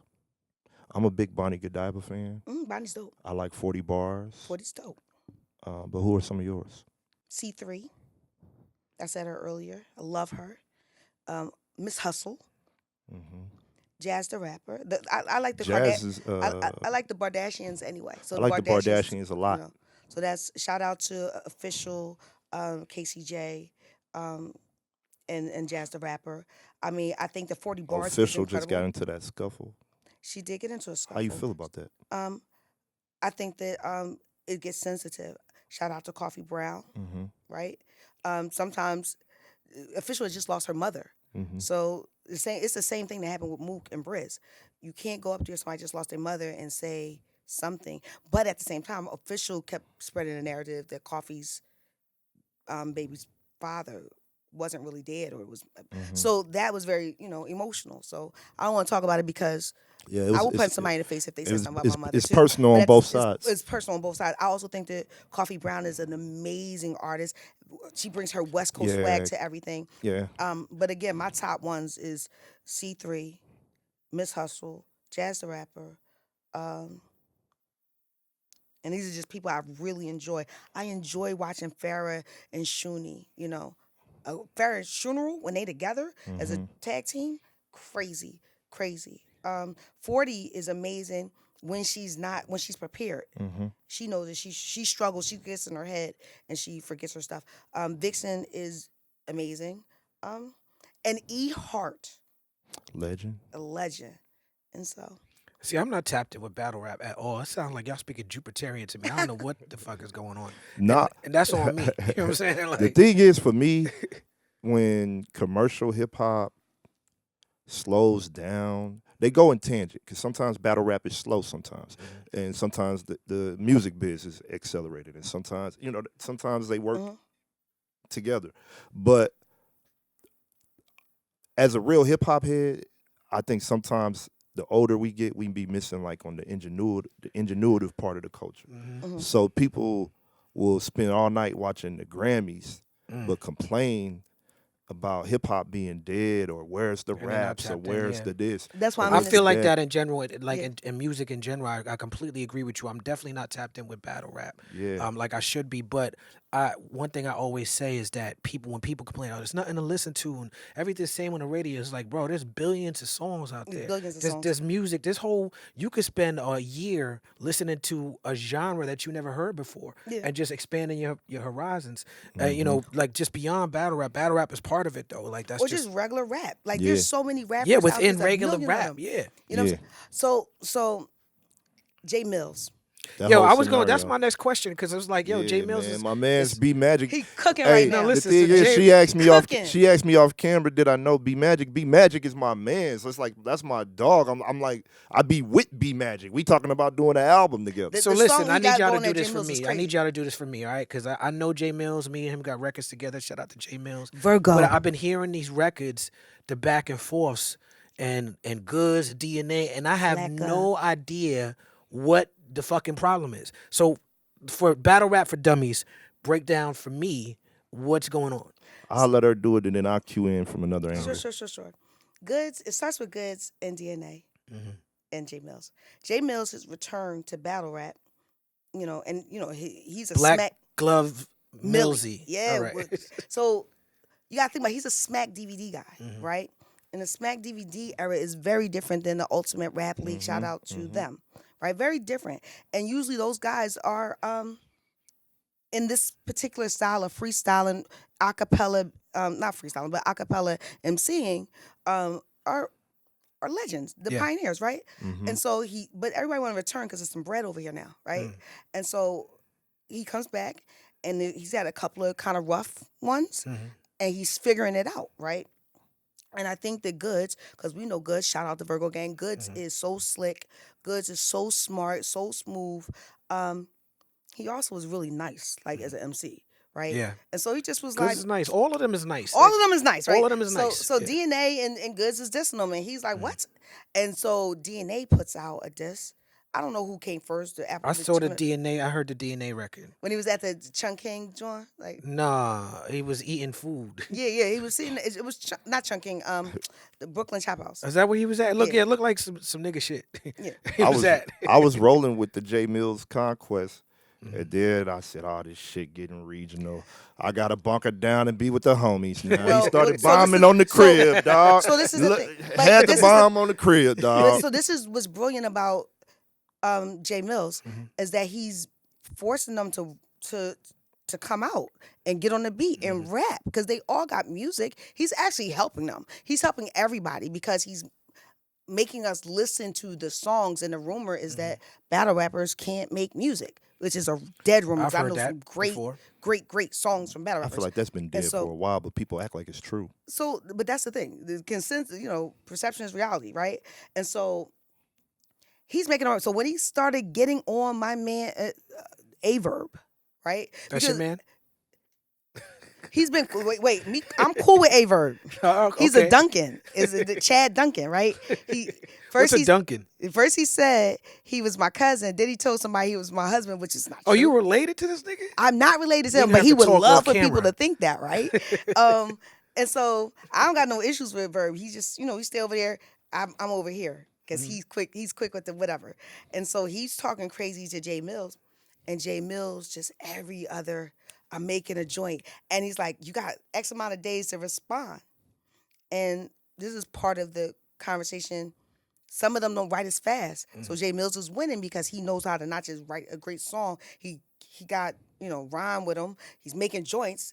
I'm a big Bonnie Godiva fan. Bonnie's dope. I like 40 bars. 40's dope. But who are some of yours? C3. I said her earlier. I love her. Miss Hustle. Jazz the Rapper. I like the Jazz is. I like the Bardashians anyway. So I like the Bardashians a lot. So that's shout out to Official, KCJ, and Jazz the Rapper. I mean, I think the 40 bars. Official just got into that scuffle. She did get into a scuffle. How you feel about that? I think that it gets sensitive. Shout out to Coffee Brown, right? Sometimes Official has just lost her mother. So it's the same thing that happened with Mook and Briz. You can't go up to somebody just lost their mother and say something. But at the same time, Official kept spreading the narrative that Coffee's baby's father wasn't really dead, or it was. So that was very emotional. So I don't want to talk about it because Yeah, I will punch somebody in the face if they say something about my mother. It's too. personal But on both it's, sides. It's personal on both sides. I also think that Coffee Brown is an amazing artist. She brings her West Coast swag to everything. Yeah. But again, my top ones is C3, Miss Hustle, Jazz the Rapper, and these are just people I really enjoy. I enjoy watching Farrah and Shuni. You know, Farrah and Shunru when they together as a tag team, crazy. 40 is amazing when she's prepared. She knows that she struggles, she gets in her head and she forgets her stuff. Vixen is amazing. And E Hart, Legend. a legend. And so See, I'm not tapped in with battle rap at all. It sounds like y'all speaking Jupiterian to me. I don't know what the fuck is going on. Not. And that's on me. You know what I'm saying? Like, The thing is, for me, when commercial hip hop slows down, they go in tangent because sometimes battle rap is slow sometimes, and sometimes the music biz is accelerated, and sometimes sometimes they work together. But as a real hip hop head, I think sometimes the older we get, we be missing like on the ingenuitive part of the culture. So people will spend all night watching the Grammys, but complain about hip hop being dead, or where's the And they're not raps, or tapped in, where's yeah. the this. that's why or I'm I where's in feel the like that. that in general, like Yeah. in music in general. I completely agree with you. I'm definitely not tapped in with battle rap. Yeah. Like I should be. But one thing I always say is that when people complain, oh, there's nothing to listen to, and everything's same on the radio, it's like, bro, there's billions of songs out there. Billions of songs. There's music. You could spend a year listening to a genre that you never heard before, and just expanding your horizons. Like just beyond battle rap. Battle rap is part of it though. Like that's or just regular rap. Like Yeah. there's so many rappers yeah, out there, within there's a regular million of rap. them. Yeah. You know what Yeah. I'm saying? So Jae Millz. That Yo, whole I was going. That's scenario. my next question because it was like, yo, Jae Millz man, is my man's is- B Magic. He cooking Hey, right now. No, the listen, thing so is, Jay- she asked me off. Cooking. She asked me off camera. Did I know B Magic? B Magic is my man. So it's like that's my dog. I'm like I be with B Magic. We talking about doing an album together. The- So the listen, song I he need got y'all to going do at this Jae for Millz is me. I crazy. need y'all to do this for me, all right? Because I know Jae Millz. Me and him got records together. Shout out to Jae Millz. Virgo. But I've been hearing these records, the back and forths, and Goods, DNA, and I have Black no idea what the fucking problem is. So for battle rap for dummies, break down for me what's going on. I'll let her do it, and then I'll cue in from another angle. Sure. Goods. It starts with Goods and DNA and Jae Millz. Jae Millz has returned to battle rap. He's a Black smack Glove Millie. Millsy. Yeah. All right. So you gotta think about he's a smack DVD guy, right? And the smack DVD era is very different than the Ultimate Rap League. Shout out to them, right? Very different. And usually those guys are in this particular style of freestyling, acapella, not freestyling, but acapella MCing, are legends, the pioneers, right? And so but everybody want to return because there's some bread over here now, right? And so he comes back, and he's had a couple of kind of rough ones, and he's figuring it out, right? And I think that Goods, because we know Goods, shout out to Virgo Gang, Goods is so slick, Goods is so smart, so smooth. He also was really nice, like as an MC, right? Yeah. And so he just was Goods like, is nice. All of them is nice. all of them is nice, right? All of them is so, nice, So yeah. DNA and Goods is dissing him, and he's like, what? And so DNA puts out a diss. I don't know who came first. I saw the DNA. I heard the DNA record. when he was at the Chung King joint, like Nah, he was eating food. yeah, he was sitting. It was not Chung King, the Brooklyn Chop House. Is that where he was at? Look, Yeah. it looked like some nigga shit. Yeah. he was at. I was rolling with the Jae Millz Conquest. And then I said, "Oh, this shit getting regional. I gotta bunker down and be with the homies now." Well, he started so bombing this is- on the crib, dog. so this is the thing. Like, had this the is bomb on the crib, dog. So this is what's brilliant about Jae Millz is that he's forcing them to come out and get on the beat and rap because they all got music. He's actually helping them. He's helping everybody because he's making us listen to the songs. And the rumor is that battle rappers can't make music, which is a dead rumor. I've I heard know that some great, before. great songs from battle I rappers. feel like that's been dead And so- for a while, but people act like it's true. So, but that's the thing. The consensus, perception is reality, right? And so he's making it. So when he started getting on my man, Averb, right? That's your Because man. He's been I'm cool with A-Verb. He's Okay. a Duncan. Is it Chad Duncan, right? He What's a he's Duncan? first he said he was my cousin. Then he told somebody he was my husband, which is not Oh, true. you related to this nigga? I'm not related to We him, gonna but he have to would talk love off for people camera. to think that, right? And so I don't got no issues with Verb. He just, he stay over there. I'm over here because he's quick with the whatever. And so he's talking crazy to Jae Millz, and Jae Millz just every other, I'm making a joint. And he's like, you got X amount of days to respond. And this is part of the conversation. Some of them don't write as fast. So Jae Millz is winning because he knows how to not just write a great song. He got, rhyme with him. He's making joints.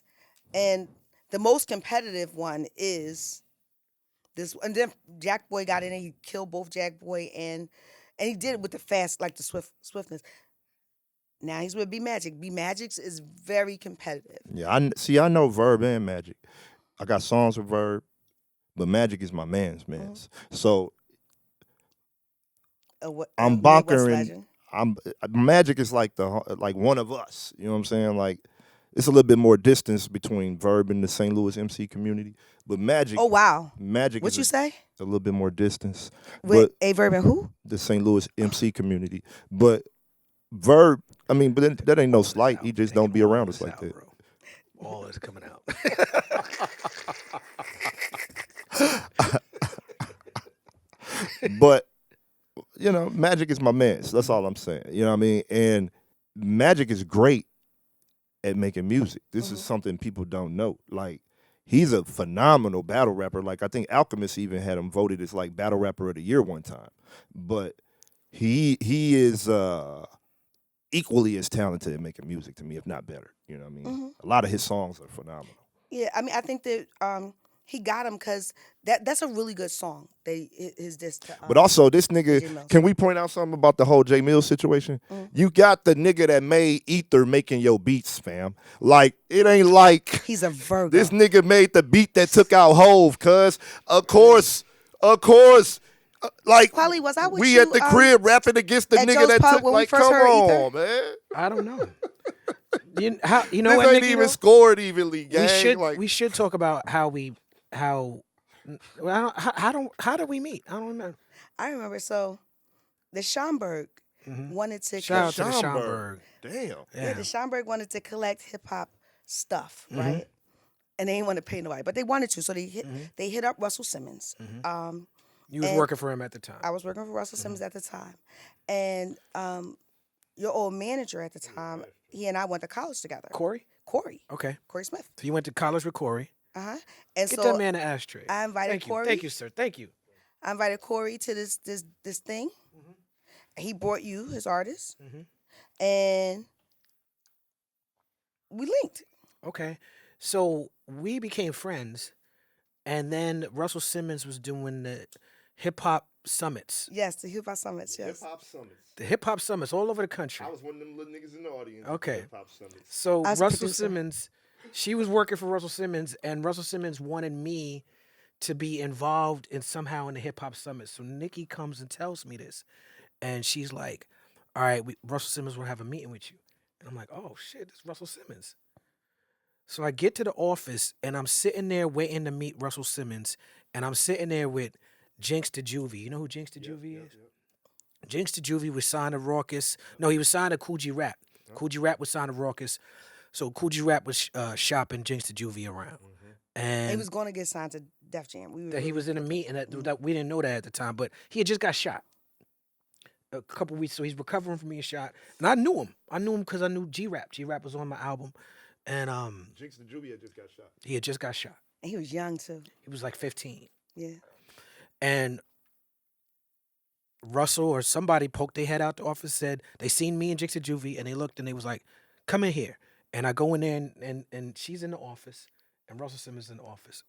And the most competitive one is this. And then Jack Boy got in and he killed both Jack Boy and he did it with the fast, like the swiftness. Now he's with B Magic. B Magic's is very competitive. Yeah, I know Verb and Magic. I got songs with Verb, but Magic is my man's. So I'm Midwest bonkering. legend. Magic is like one of us. You know what I'm saying? Like it's a little bit more distance between Verb and the St. Louis MC community, but Magic. Oh wow! Magic. What is you say? A little bit more distance. With But A-Verb and who? the St. Louis MC community, but Verb. I mean, but that ain't no slight. He just don't be around us like that. Bro. All is coming out. But Magic is my man. So that's all I'm saying. You know what I mean? And Magic is great at making music. This is something people don't know. Like he's a phenomenal battle rapper. Like I think Alchemist even had him voted as like battle rapper of the year one time. But he is equally as talented at making music to me, if not better. You know what I mean? A lot of his songs are phenomenal. Yeah, I mean, I think that he got him because that's a really good song. His diss to, But also, this Jae nigga, Millz. can we point out something about the whole Jae Millz situation? You got the nigga that made Ether making your beats, fam. Like, it ain't like He's a Virgo. this nigga made the beat that took out Hove, cuz, of course, like, Kweli, was I with we you, at the crib rapping against the at nigga Joe's that Pub took, when we like, first come heard on, Ether? man. I don't know. You know This what, ain't Nikki, even though? scored evenly, gang. We should talk about how did we meet? I don't know. I remember. So the Schomburg wanted to Shout out to the Schomburg. Schomburg. Damn. the Schomburg wanted to collect hip hop stuff, right? And they didn't want to pay nobody, but they wanted to. So they hit up Russell Simmons. You was And working for him at the time. I was working for Russell Simmons at the time, and your old manager at the time, he and I went to college together. Corey? Corey Okay. Smith. So you went to college with Corey. And Get so that man an ashtray. I invited Thank you. Corey. Thank you, sir. Thank you. I invited Corey to this thing. He brought you his artist, and we linked. Okay. So we became friends, and then Russell Simmons was doing the hip-hop summits. Yes, the hip hop summits. Yes. Hip-hop summits. The hip-hop summits all over the country. I was one of them little niggas in the audience. Okay. Hip-hop summits. So I was a Russell producer. Simmons, she was working for Russell Simmons, and Russell Simmons wanted me to be involved in somehow in the hip hop summit. So Nikki comes and tells me this, and she's like, "All right, Russell Simmons will have a meeting with you," and I'm like, "Oh shit, it's Russell Simmons." So I get to the office, and I'm sitting there waiting to meet Russell Simmons, and I'm sitting there with Jinx the Juvie. You know who Jinx the Juvie is? Jinx the Juvie was signed to Raucus. No, he was signed to Coogee Rap. Coogee Rap was signed to Raucus. So Coogee Rap was shopping Jinx the Juvie around. And He was going to get signed to Def Jam. We were that he was in a meeting that we didn't know that at the time, but he had just got shot a couple weeks, so he's recovering from being shot. And I knew him. I knew him because I knew G-Rap. G-Rap was on my album, and Jinx the Juvie had just got shot. he had just got shot. And he was young too. He was like 15, Yeah. and Russell or somebody poked their head out the office, said they seen me and Jinx the Juvie, and they looked and they was like, "Come in here." And I go in there and she's in the office, and Russell Simmons in the office.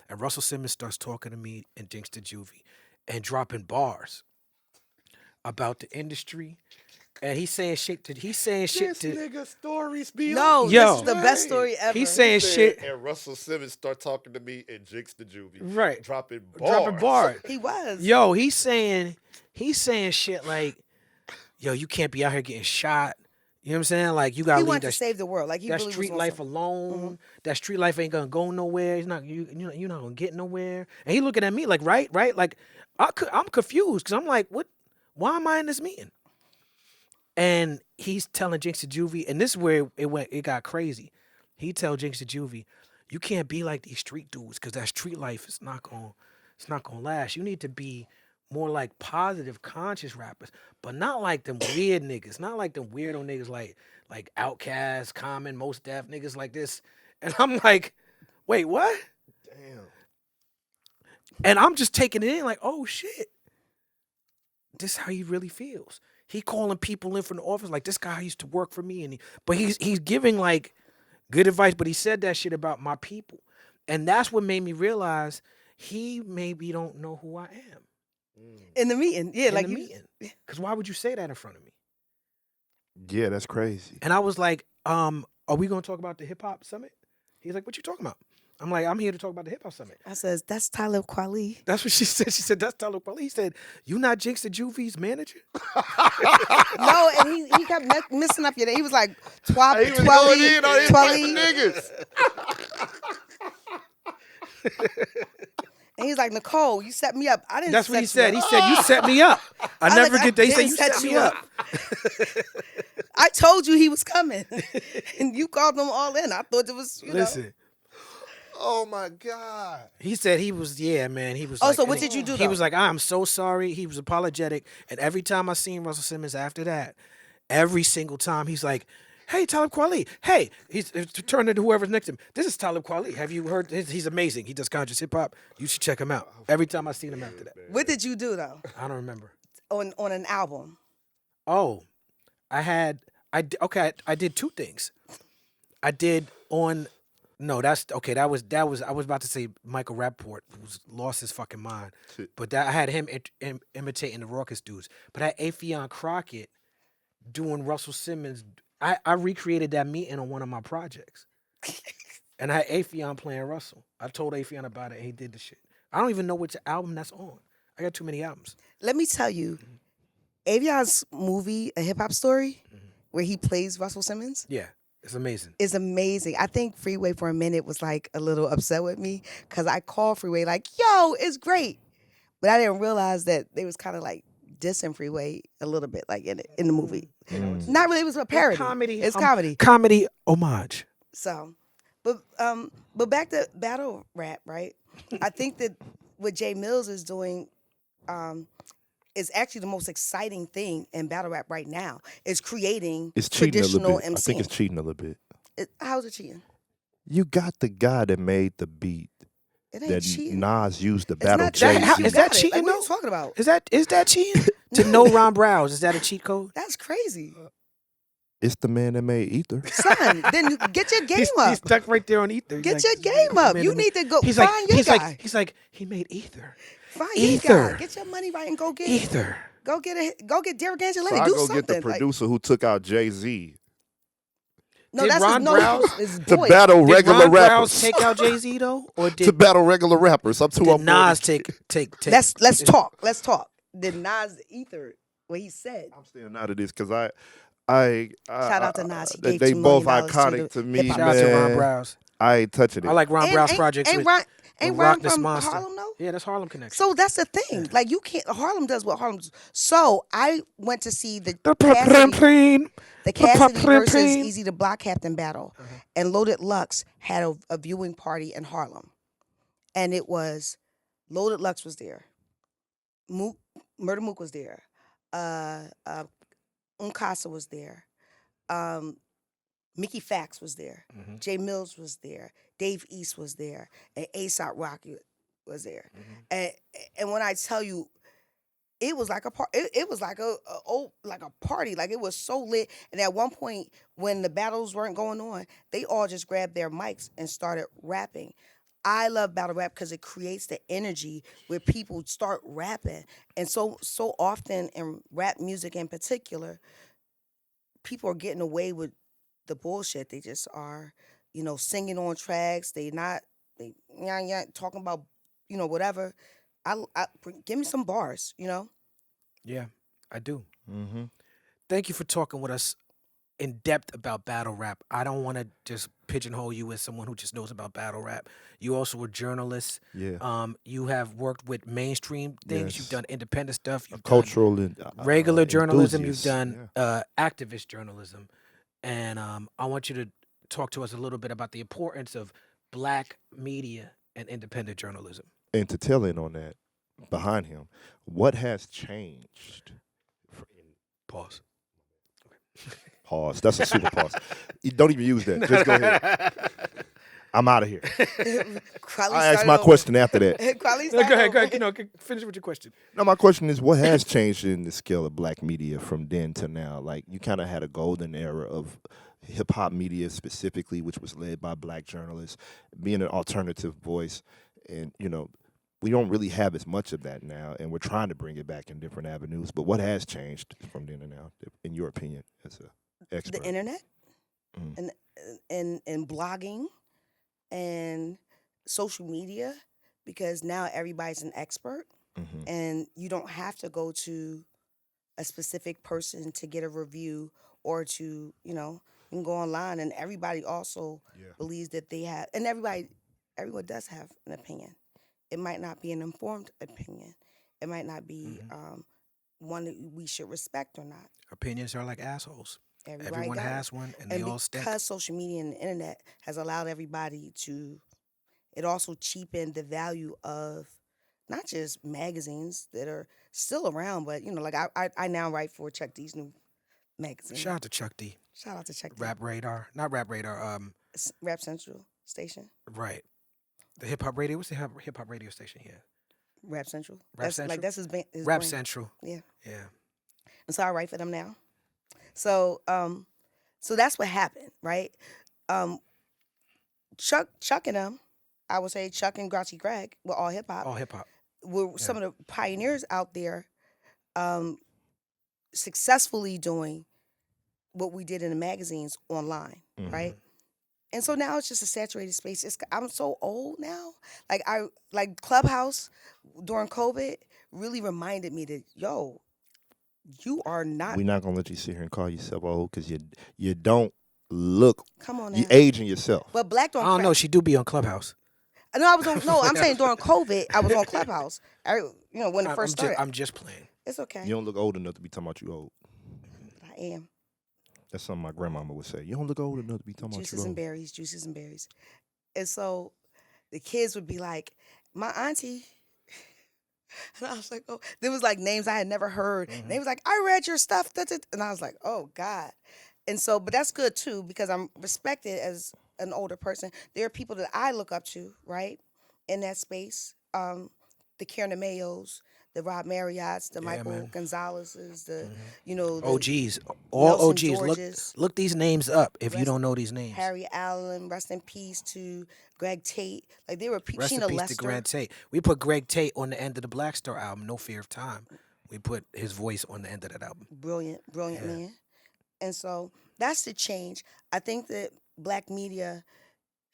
And Russell Simmons starts talking to me and Jinx the Juvie and dropping bars about the industry. And he's saying shit to This to nigga stories be No, on. Yo. this is the best story ever. he's saying shit And Russell Simmons start talking to me and Jinx the Juvie. right. Dropping bars. Dropping bars. He was. Yo, he's saying shit like, "Yo, you can't be out here getting shot. You know what I'm saying? Like you gotta He leave wanted to that save the world. Like he that really street was on life some- alone. That street life ain't gonna go nowhere. It's not you're not gonna get nowhere. And he looking at me like right. Like I'm confused because I'm like, what? Why am I in this meeting? And he's telling Jinx to Juvie, and this is where it got crazy. He tell Jinx to Juvie, you can't be like these street dudes because that street life is not gonna last. You need to be more like positive, conscious rappers, but not like them weird niggas, not like them weirdo niggas like Outkast, Common, Most Def niggas like this. And I'm like, wait, what? Damn. And I'm just taking it in like, oh shit, this is how he really feels. He calling people in from the office like this guy used to work for me, and but he's giving like good advice, but he said that shit about my people, and that's what made me realize he maybe don't know who I am in the meeting. Yeah, in like the you, meeting. Because why would you say that in front of me? Yeah, that's crazy. And I was like, are we gonna talk about the hip hop summit? He's like, what you talking about? I'm like, I'm here to talk about the hip hop summit. I says that's Talib Kweli. That's what she said. She said, that's Talib Kweli. He said, you not Jinx the Juvie's manager? No, and he kept messing up your name. He was like He was going in on his niggas. And he's like, Nicole, you set me up. I didn't. That's what he set said. you He up. said, you set me up. I was never like, get that. He said, didn't you set me up. I told you he was coming, and you called them all in. I thought it was, you know. Listen, Oh my God. he said he was, yeah, man. He was Oh, like, so what and did you do, He though? was like, I'm so sorry. He was apologetic. And every time I seen Russell Simmons after that, every single time, he's like, hey, Talib Kweli. Hey, he's turning to whoever's next to him. This is Talib Kweli. Have you heard? He's amazing. He does conscious hip hop. You should check him out. Every time I seen him after that. What did you do though I don't remember. on an album? Oh, I did two things. I did on, no, that's, okay, that was, I was about to say Michael Rappaport, who's lost his fucking mind. But I had him imitating the raucous dudes. But I had Affion Crockett doing Russell Simmons. I recreated that meeting on one of my projects. And I had Affion playing Russell. I told Affion about it, and he did the shit. I don't even know which album that's on. I got too many albums. Let me tell you, Avion's movie, A Hip Hop Story, where he plays Russell Simmons, Yeah, it's amazing. is amazing. I think Freeway for a minute was like a little upset with me because I called Freeway like, yo, it's great. But I didn't realize that they was kind of like dissing Freeway a little bit, like in the movie. Not really, it was a parody. Comedy. It's comedy. Comedy homage. So, but back to battle rap, right? I think that what Jae Millz is doing is actually the most exciting thing in battle rap right now. Is creating It's cheating a traditional little bit. I think it's MCing. cheating a little bit. How's it cheating? You got the guy that made the beat It ain't that cheating. Nas used to It's battle not Jay-Z. cheating. You Is that got it. cheating, Like, what are you though? talking about? Is that cheating? To know Ron Browz, is that a cheat code? That's crazy, It's the man that made Ether. son. Then you get your game He's up. stuck right there on Ether. He's Get like, your game up. man, You man. need to go He's find like, your he's guy. like, he's like, he made Ether. Find your Ether. guy. Get your money right and go get Ether. Go get Derek Angeletti. So I Do go something. get the Like, producer who took out Jay-Z no, Did that's Ron his, Browz- his to boy. battle Did regular Ron rappers. Browz take out Jay-Z though, or To did battle regular rappers. I'm too did on board. Nas take? Let's talk. Let's talk. Did Nas Ether what he said? I'm staying out of this because I Shout out to Nas. He they gave $2 both million iconic to to me, hip-hop. Shout out to Ron man. Browz. I ain't touching it. I like Ron Browz projects Ain't with, Ron, with ain't Ron Rock This from Monster. Harlem though? Yeah, that's Harlem Connection. So that's the thing. Like you can't. Harlem does what Harlem does. So I went to see the The Cassidy versus plane. Easy the Block Captain battle, and Loaded Lux had a viewing party in Harlem, and it was Loaded Lux was there, Murder Mook was there, Unkasa was there, Mickey Fax was there, Jae Millz was there, Dave East was there, and A$AP Rocky was there. And when I tell you, it was like a it was like a party. Like it was so lit. And at one point, when the battles weren't going on, they all just grabbed their mics and started rapping. I love battle rap because it creates the energy where people start rapping. And so often in rap music in particular, people are getting away with the bullshit. They just are, singing on tracks. They talking about, whatever. Give me some bars, Yeah, I do. Mm-hmm. Thank you for talking with us in depth about battle rap. I don't want to just pigeonhole you as someone who just knows about battle rap. You also were a journalist. Yeah. You have worked with mainstream things. You've Yes. done independent stuff. You've done Cultural and regular journalism. You've enthusiast. done activist journalism, and I want you to talk to us a little bit about the importance of black media and independent journalism. And to tell in on that, behind him, what has changed? Pause. Pause. That's a super pause. You don't even use that. Just go ahead. I'm out of here. I asked my question after that. Go ahead. You know, finish with your question. No, my question is, what has changed in the scale of black media from then to now? Like, you kind of had a golden era of hip hop media specifically, which was led by black journalists, being an alternative voice, and we don't really have as much of that now, and we're trying to bring it back in different avenues. But what has changed from then to now, in your opinion, as an expert? The internet Mm. and blogging and social media, because now everybody's an expert, Mhm. and you don't have to go to a specific person to get a review or to, you can go online, and everybody also Yeah. believes that they have, and everyone does have an opinion. It might not be an informed opinion. It might not be one that we should respect or not. Opinions are like assholes. Everybody Everyone got it. has one, and they all stink. Because social media and the internet has allowed everybody to, it also cheapened the value of not just magazines that are still around, but like I now write for Chuck D's new magazine. Shout out to Chuck D. Shout out to Chuck D. Rap Radar, not Rap Radar. Rap Central station. Right. The hip hop radio. What's the hip hop radio station here? Rap Central. Rap Central? That's his Rap brand. Central. Yeah. Yeah. And so I write for them now. So so that's what happened, right? Chuck and them, I would say Chuck and Grouchy Greg were all hip hop. All hip hop. Were some of the pioneers out there successfully doing what we did in the magazines online, right? And so now it's just a saturated space. I'm so old now. Like Clubhouse during COVID really reminded me that, yo, you are not. We're not gonna let you sit here and call yourself old because you don't look. Come on now. You aging yourself. But Black don't. I don't know. She do be on Clubhouse. No, I was on. No, I'm saying during COVID, I was on Clubhouse. When it first started. I'm just playing. It's okay. You don't look old enough to be talking about you old. I am. That's something my grandmama would say. You don't look old enough to be talking about you Juices old. and berries, juices and berries. And so the kids would be like, my auntie. And I was like, oh, there was like names I had never heard. And they was like, I read your stuff. And I was like, oh God. And so, but that's good too, because I'm respected as an older person. There are people that I look up to, right, in that space. The Karen Mayos, the Rob Marriotts, the Michael Gonzalez's, the the OGs. All Nelson OGs. Georges. Look these names up if you don't know these names. Harry Allen, rest in peace to Greg Tate. Like they were Rest Chino in peace Lester. to Greg Tate. We put Greg Tate on the end of the Black Star album, No Fear of Time. We put his voice on the end of that album. Brilliant man. And so that's the change. I think that black media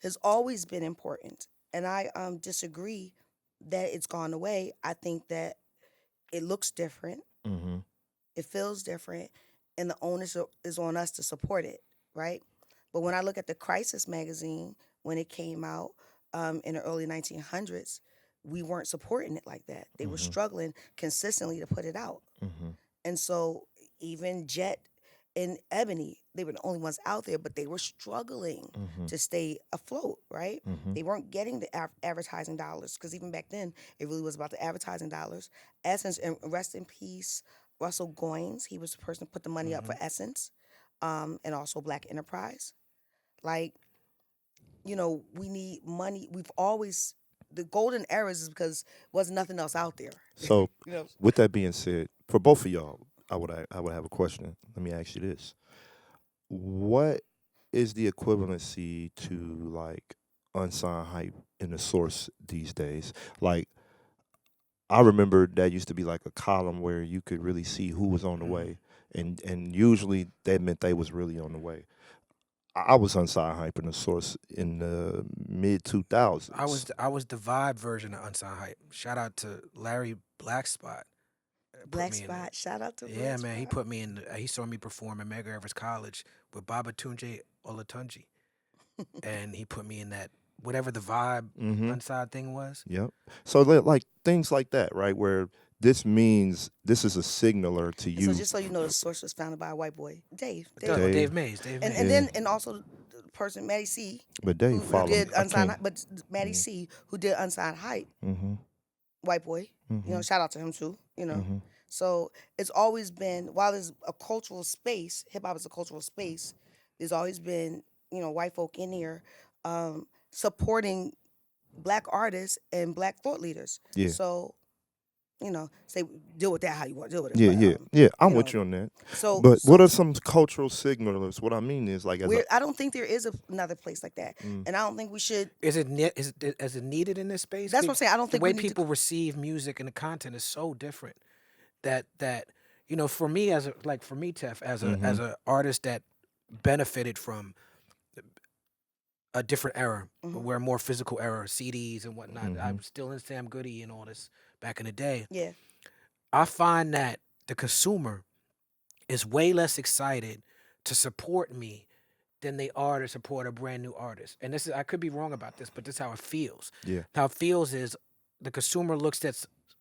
has always been important. And I disagree that it's gone away. I think that it looks different. Mm-hmm. It feels different. And the onus is on us to support it, right? But when I look at the Crisis magazine, when it came out in the early 1900s, we weren't supporting it like that. They were struggling consistently to put it out. And so even Jet and Ebony, they were the only ones out there, but they were struggling to stay afloat, right? They weren't getting the advertising dollars, because even back then, it really was about the advertising dollars. Essence, and rest in peace, Russell Goins, he was the person who put the money up for Essence, and also Black Enterprise. Like, we need money. We've always, the golden eras is because there wasn't nothing else out there. So, with that being said, for both of y'all, I would have a question. Let me ask you this: what is the equivalency to like Unsigned Hype in the Source these days? Like, I remember that used to be like a column where you could really see who was on the way, and usually that meant they was really on the way. I was Unsigned Hype in the Source in the mid 2000s. I was the vibe version of Unsigned Hype. Shout out to Larry Blackspot. put Black me in Spot. Shout out to yeah, Black man. He Spot. put me in. He saw me perform at Medgar Evers College with Babatunde Olatunji, and he put me in that whatever the vibe Mm-hmm. Unsigned thing was. Yep. So like things like that, right? Where this means this is a signaler to And so you. just so you know, the source was founded by a white boy, Dave. Dave Mays. Dave Mays. And then and also the person Maddie C, But Dave who follow did me. I Unsigned, can't. but Maddie C, who did Unsigned Hype, Mm-hmm. white boy. You know, shout out to him too. You know, Mm-hmm. so it's always been, while there's a cultural space, hip hop is a cultural space. There's always been, you know, white folk in here supporting black artists and black thought leaders. Yeah. So, you know, say deal with that how you want to deal with it. Yeah, but, yeah. I'm you with know, you on that. So, But so what are some cultural signalers? What I mean is like as a, I don't think there is another place like that, and I don't think we should. Is it needed in this space? That's what I'm saying. I don't think the way we need people receive music and the content is so different that you know, for me Tef, as a artist that benefited from a different era, where a more physical era, CDs and whatnot. I'm still in Sam Goody and all this back in the day. Yeah. I find that the consumer is way less excited to support me than they are to support a brand new artist. And this is, I could be wrong about this, but this is how it feels. Yeah. How it feels is the consumer looks at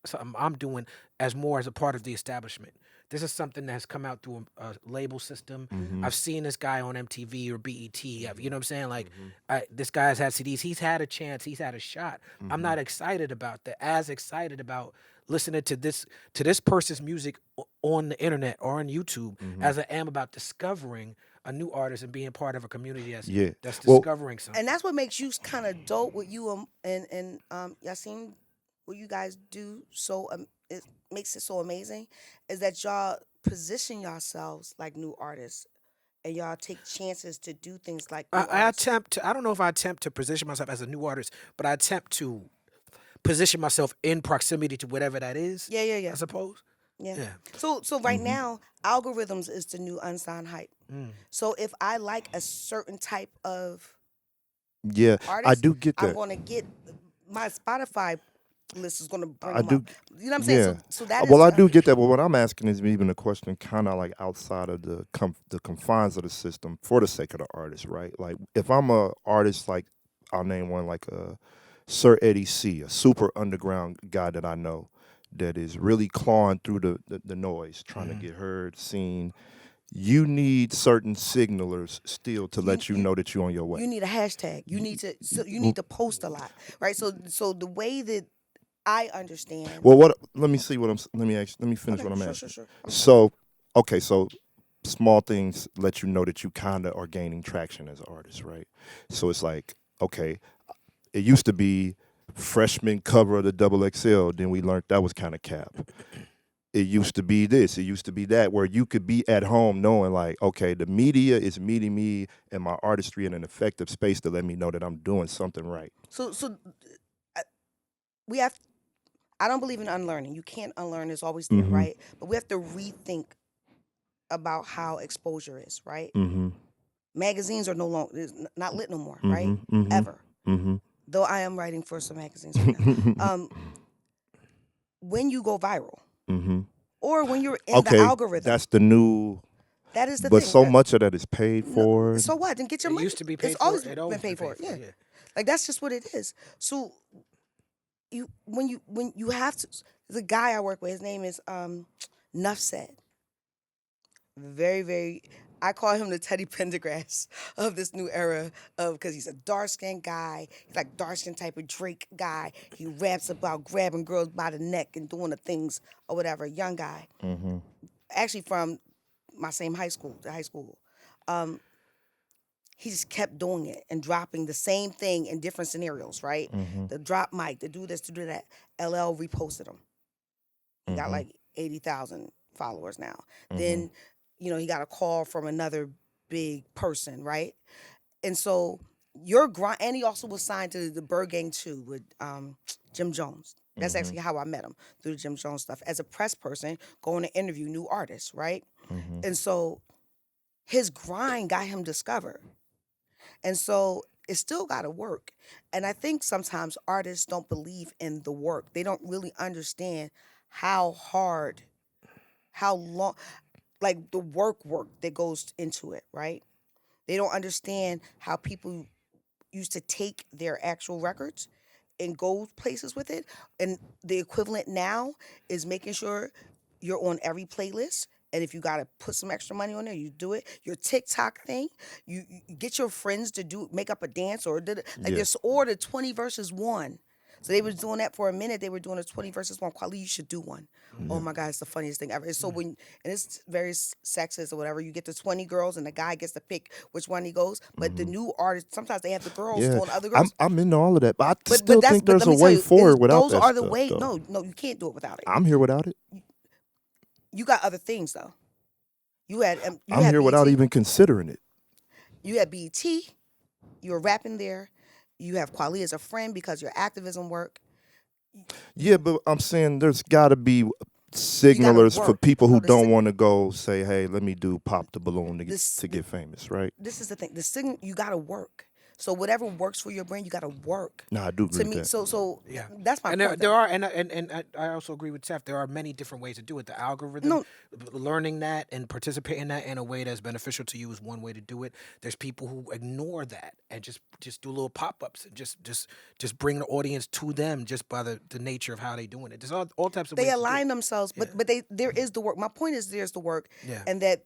something I'm doing as more as a part of the establishment. This is something that has come out through a label system. I've seen this guy on MTV or BET. You know what I'm saying? Like, this guy has had CDs. He's had a chance. He's had a shot. I'm not excited about that. As excited about listening to this person's music on the internet or on YouTube as I am about discovering a new artist and being part of a community that's discovering something. And that's what makes you kind of dope. What you and Yassine, what you guys do so it makes it so amazing is that y'all position yourselves like new artists, and y'all take chances to do things like new artists. I don't know if I attempt to position myself as a new artist, but I attempt to position myself in proximity to whatever that is. Yeah. I suppose. Yeah. So right now, algorithms is the new Unsigned Hype. So if I like a certain type of artist, I do get that. I'm going to get my Spotify list is going to bring I them do. up. You know what I'm saying? Yeah. So that is Well, I do get that. But what I'm asking is even a question kind of like outside of the confines of the system for the sake of the artist, right? Like if I'm a artist, like I'll name one like Sir Eddie C, a super underground guy that I know that is really clawing through the noise, trying to get heard, seen. You need certain signalers still to let you know that you're on your way. You need a hashtag. You need to post a lot, right? So the way that I understand. Well, let me finish what I'm asking. Sure. So, okay, so small things let you know that you kind of are gaining traction as an artist, right? So it's like, okay, it used to be freshman cover of the Double XL. Then we learned that was kind of cap. It used to be this. It used to be that, where you could be at home knowing like, okay, the media is meeting me and my artistry in an effective space to let me know that I'm doing something right. So we have. I don't believe in unlearning. You can't unlearn. It's always there, right? But we have to rethink about how exposure is, right? Magazines are no longer not lit no more, right? Ever. Though I am writing for some magazines right now. When you go viral, or when you're in the algorithm, that's the new. That is the but thing. so much of that is paid for. So what? Then get your money. It used to be paid it's for. always It been always paid for. Yeah. Like that's just what it is. So when you have to, the guy I work with, his name is Nuff Said. Very, very, I call him the Teddy Pendergrass of this new era because he's a dark-skinned guy. He's like dark-skinned type of Drake guy. He raps about grabbing girls by the neck and doing the things or whatever. Young guy. Actually from my same high school, he just kept doing it and dropping the same thing in different scenarios, right? The drop mic, the do this, to do that. LL reposted him. He got like 80,000 followers now. Then, he got a call from another big person, right? And so your grind, and he also was signed to the Bird Gang 2 with Jim Jones. That's actually how I met him, through the Jim Jones stuff. As a press person, going to interview new artists, right? And so his grind got him discovered. And so it still got to work. And I think sometimes artists don't believe in the work. They don't really understand how hard how long, like the work that goes into it, right? They don't understand how people used to take their actual records and go places with it. And the equivalent now is making sure you're on every playlist. And if you got to put some extra money on there, you do it. Your TikTok thing, you get your friends to make up a dance or this order 20 versus 1. So they was doing that for a minute. They were doing a 20 versus 1. Kweli, you should do one. Oh my God, it's the funniest thing ever. And so and it's very sexist or whatever. You get the 20 girls and the guy gets to pick which one he goes. But the new artists, sometimes they have the girls doing other girls. I'm into all of that, but I still think there's a let me way tell you, forward without those that are the stuff, way. though. No, you can't do it without it. I'm here without it. You got other things though. You had I'm here BET. without even considering it. You had BET. You were rapping there. You have Kweli as a friend because your activism work. Yeah, but I'm saying there's got to be signalers for work. people who No, the don't want to go say, "Hey, let me do pop the balloon to get famous," right? This is the thing. The signal, you got to work. So whatever works for your brain, you got to work. No, I do agree with that. So Yeah, that's my and point. there are, and I also agree with Tef. There are many different ways to do it. The algorithm, learning that and participating in that in a way that's beneficial to you is one way to do it. There's people who ignore that and just do little pop ups and just bring the audience to them just by the nature of how they doing it. There's all types of ways They to do align it. themselves, but there is the work. My point is there's the work, Yeah. and that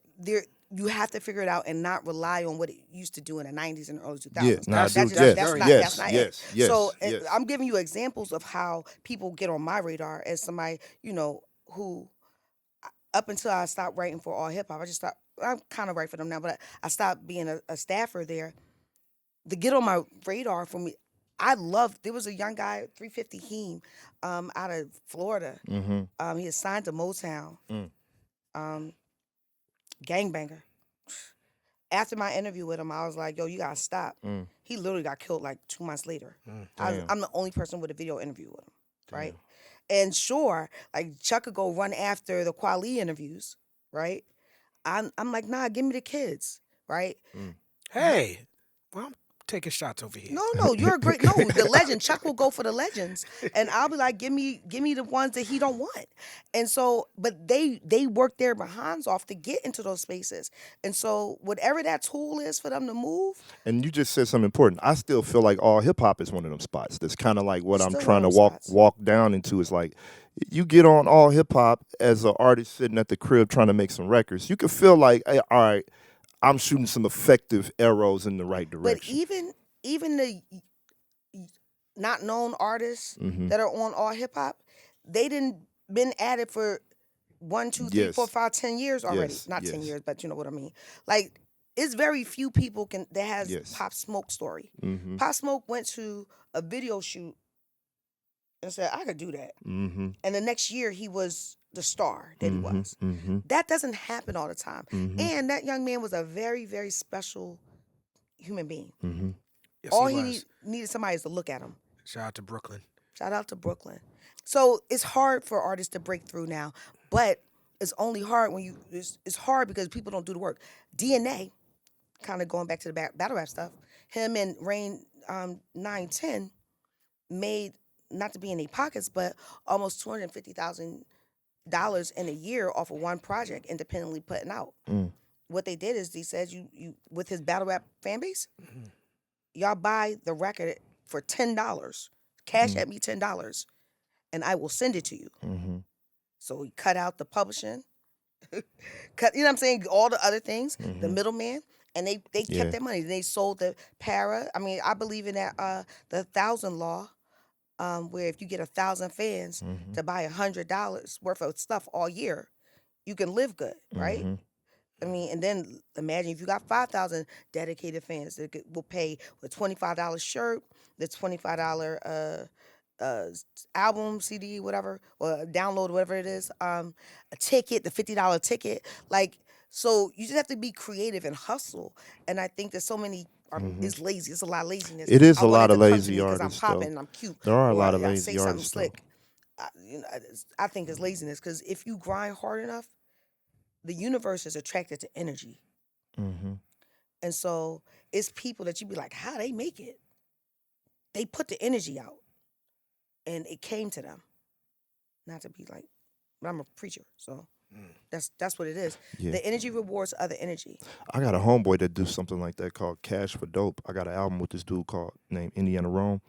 you have to figure it out and not rely on what it used to do in the 90s and early 2000s. Yeah, no, I do. That's not it. Yes. So I'm giving you examples of how people get on my radar as somebody, who up until I stopped writing for All Hip Hop, I kind of write for them now, but I stopped being a staffer there. To get on my radar for me, there was a young guy, 350 Heem, out of Florida. Mm-hmm. He is signed to Motown. Gangbanger. After my interview with him, I was like, yo, you gotta stop. He literally got killed like 2 months later. I'm the only person with a video interview with him, right? And sure, like Chuck could go run after the Kweli interviews, right? I'm like, nah, give me the kids, right? Hey, well, I'm taking shots over here. No, you're a great. No, the legend. Chuck will go for the legends, and I'll be like, give me the ones that he don't want. And so, but they work their behinds off to get into those spaces. And so, whatever that tool is for them to move. And you just said something important. I still feel like All Hip Hop is one of them spots. That's kind of like what I'm Still trying to one of them walk down into. Is like you get on All Hip Hop as an artist sitting at the crib trying to make some records. You can feel like, hey, all right, I'm shooting some effective arrows in the right direction. But even the not known artists that are on All Hip Hop, they didn't been at it for 1, 2, 3, 4, 5, 10 years already. Not 10 years, but you know what I mean. Like, it's very few people that has Pop Smoke story. Pop Smoke went to a video shoot and said, I could do that. And the next year he was the star that he was. That doesn't happen all the time. And that young man was a very, very special human being. Yes, All he needed somebody is to look at him. Shout out to Brooklyn. Shout out to Brooklyn. So it's hard for artists to break through now, but it's only hard when it's hard because people don't do the work. DNA, kind of going back to the battle rap stuff, him and Rain 910 made, not to be in their pockets, but almost $250,000 in a year off of one project independently putting out. What they did is he said you with his battle rap fan base, y'all buy the record for $10. Cash at me $10, and I will send it to you. So he cut out the publishing, you know what I'm saying, all the other things, the middleman, and they kept that money. They sold the para. I mean, I believe in that the 1,000 law, where if you get 1,000 fans to buy $100 worth of stuff all year, you can live good, right? I mean, and then imagine if you got 5,000 dedicated fans that will pay a $25 shirt, the $25 album, CD, whatever, or download, whatever it is, a ticket, the $50 ticket. Like, so you just have to be creative and hustle. And I think that so many is lazy. It's a lot of laziness. It is I a want lot it of to come to lazy me 'cause artists, I'm popping though. and I'm cute. There are a or lot of I lazy say something artists, though. slick. I think it's laziness because if you grind hard enough, the universe is attracted to energy. And so it's people that you be like, how they make it? They put the energy out and it came to them. Not to be like, but I'm a preacher, so. That's what it is. Yeah. The energy rewards other energy. I got a homeboy that do something like that called Cash for Dope. I got an album with this dude named Indiana Rome.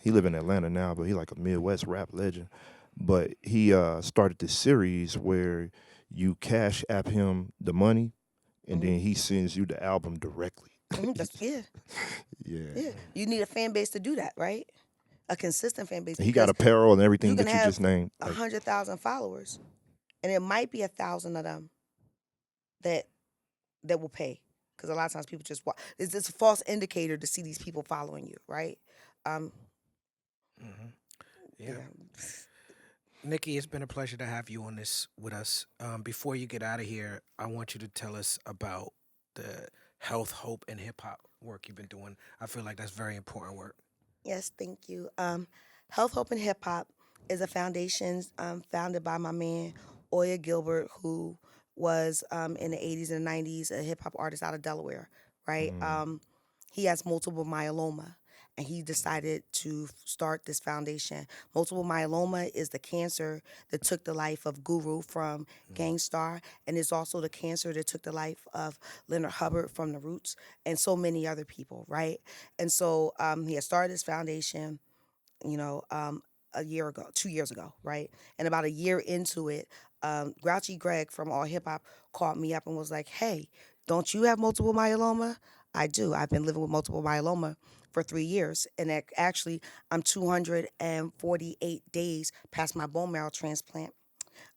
He live in Atlanta now, but he like a Midwest rap legend. But he started this series where you cash app him the money, and then he sends you the album directly. Yeah. Yeah. You need a fan base to do that, right? A consistent fan base. He got because apparel and everything you that can you have just named. 100,000 followers, and it might be 1,000 of them that will pay. Because a lot of times people just watch. It's a false indicator to see these people following you, right? Yeah. Nikki, it's been a pleasure to have you on this with us. Before you get out of here, I want you to tell us about the health, hope, and hip hop work you've been doing. I feel like that's very important work. Yes, thank you. Health, Hope, and Hip Hop is a foundation founded by my man, Oya Gilbert, who was in the 80s and 90s a hip hop artist out of Delaware, right? He has multiple myeloma, and he decided to start this foundation. Multiple myeloma is the cancer that took the life of Guru from Gang Starr, and it's also the cancer that took the life of Leonard Hubbard from The Roots, and so many other people, right? And so he had started this foundation, a year ago, 2 years ago, right? And about a year into it, Grouchy Greg from All Hip Hop called me up and was like, "Hey, don't you have multiple myeloma?" I do. I've been living with multiple myeloma for 3 years. And actually, I'm 248 days past my bone marrow transplant.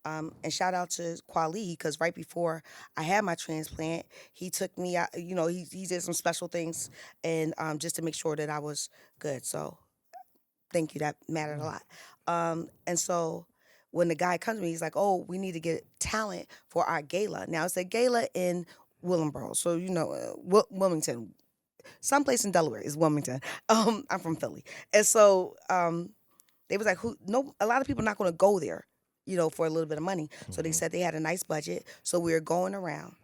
And shout out to Kweli, because right before I had my transplant, he took me out, he did some special things and just to make sure that I was good. So thank you. That mattered a lot. And so when the guy comes to me, he's like, "Oh, we need to get talent for our gala." Now, it's a gala in Willingboro. So, Wilmington. Someplace in Delaware is Wilmington. I'm from Philly. And so they was like, a lot of people are not going to go there, for a little bit of money. So they said they had a nice budget. So we were going around.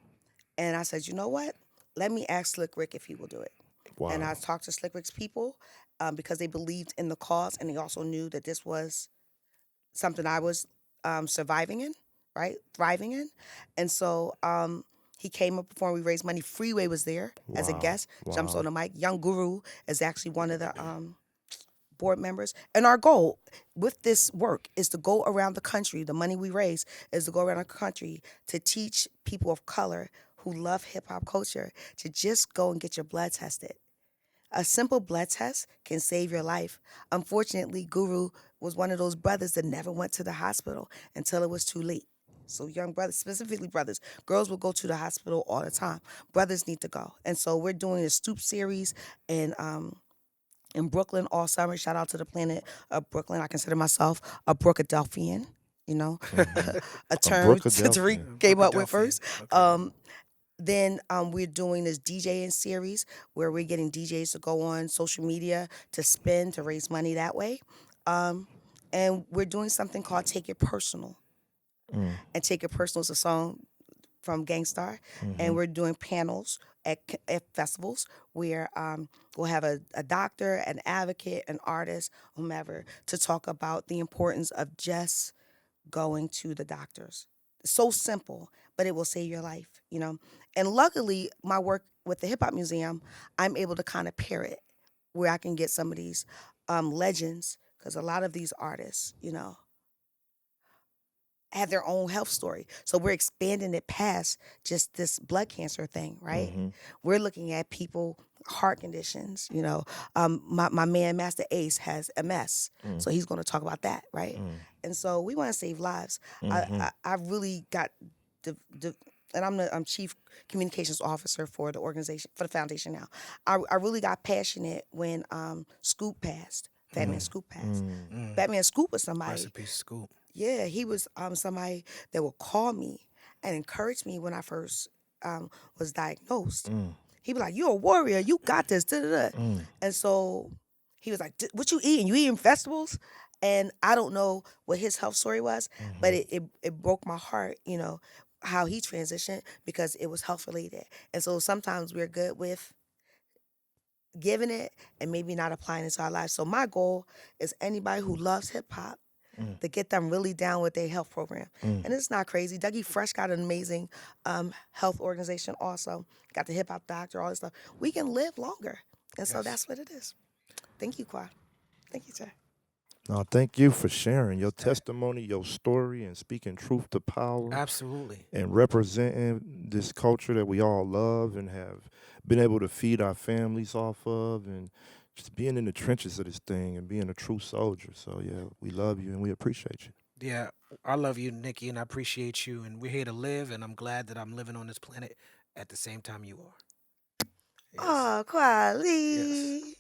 And I said, you know what? Let me ask Slick Rick if he will do it. Wow. And I talked to Slick Rick's people because they believed in the cause, and they also knew that this was something I was surviving in, right? Thriving in. And so he came up before we raised money. Freeway was there as a guest, jumps on the mic. Young Guru is actually one of the board members. And our goal with this work is to go around the country. The money we raise is to go around the country to teach people of color who love hip-hop culture to just go and get your blood tested. A simple blood test can save your life. Unfortunately, Guru was one of those brothers that never went to the hospital until it was too late. So young brothers, specifically brothers, girls will go to the hospital all the time. Brothers need to go. And so we're doing a Stoop series in Brooklyn all summer. Shout out to the planet of Brooklyn. I consider myself a Brookadelphian, a term Tariq came up with first. Okay. Then we're doing this DJing series where we're getting DJs to go on social media to spin, to raise money that way. And we're doing something called Take It Personal. And Take It Personal is a song from Gang Starr. And we're doing panels at festivals where we'll have a doctor, an advocate, an artist, whomever, to talk about the importance of just going to the doctors. It's so simple, but it will save your life, And luckily, my work with the Hip Hop Museum, I'm able to kind of pair it where I can get some of these legends, because a lot of these artists, have their own health story. So we're expanding it past just this blood cancer thing, right? We're looking at people, heart conditions, my man Master Ace has MS, so he's going to talk about that, right? And so we want to save lives. I really got and I'm chief communications officer for the organization, for the foundation now. I really got passionate when Scoop passed. Fat Man Scoop passed. Fat Man Scoop was somebody. Recipe Scoop. Yeah, he was somebody that would call me and encourage me when I first was diagnosed. He'd be like, "You're a warrior. You got this." And so he was like, "What you eating? You eating vegetables?" And I don't know what his health story was, but it broke my heart, how he transitioned, because it was health related. And so sometimes we're good with giving it and maybe not applying it to our lives. So my goal is anybody who loves hip hop to get them really down with their health program. And it's not crazy. Dougie Fresh got an amazing health organization also. Got the hip-hop doctor, all this stuff. We can live longer. And so that's what it is. Thank you, Kwa. Thank you, Jay. No, thank you for sharing your testimony, your story, and speaking truth to power. Absolutely. And representing this culture that we all love and have been able to feed our families off of, and just being in the trenches of this thing and being a true soldier. So, yeah, we love you and we appreciate you. Yeah, I love you, Nikki, and I appreciate you. And we're here to live, and I'm glad that I'm living on this planet at the same time you are. Yes. Oh, Kweli. Yes.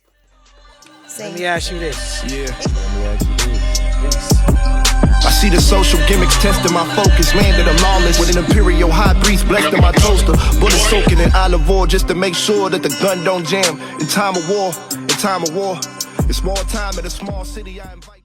Same. Let me ask you this. Yeah. Let me ask you this. Peace. I see the social gimmicks testing my focus. Landed a lawless with an imperial high breeze blessed in my toaster. Bullets soaking in olive oil just to make sure that the gun don't jam. In time of war, it's small time in a small city. I invite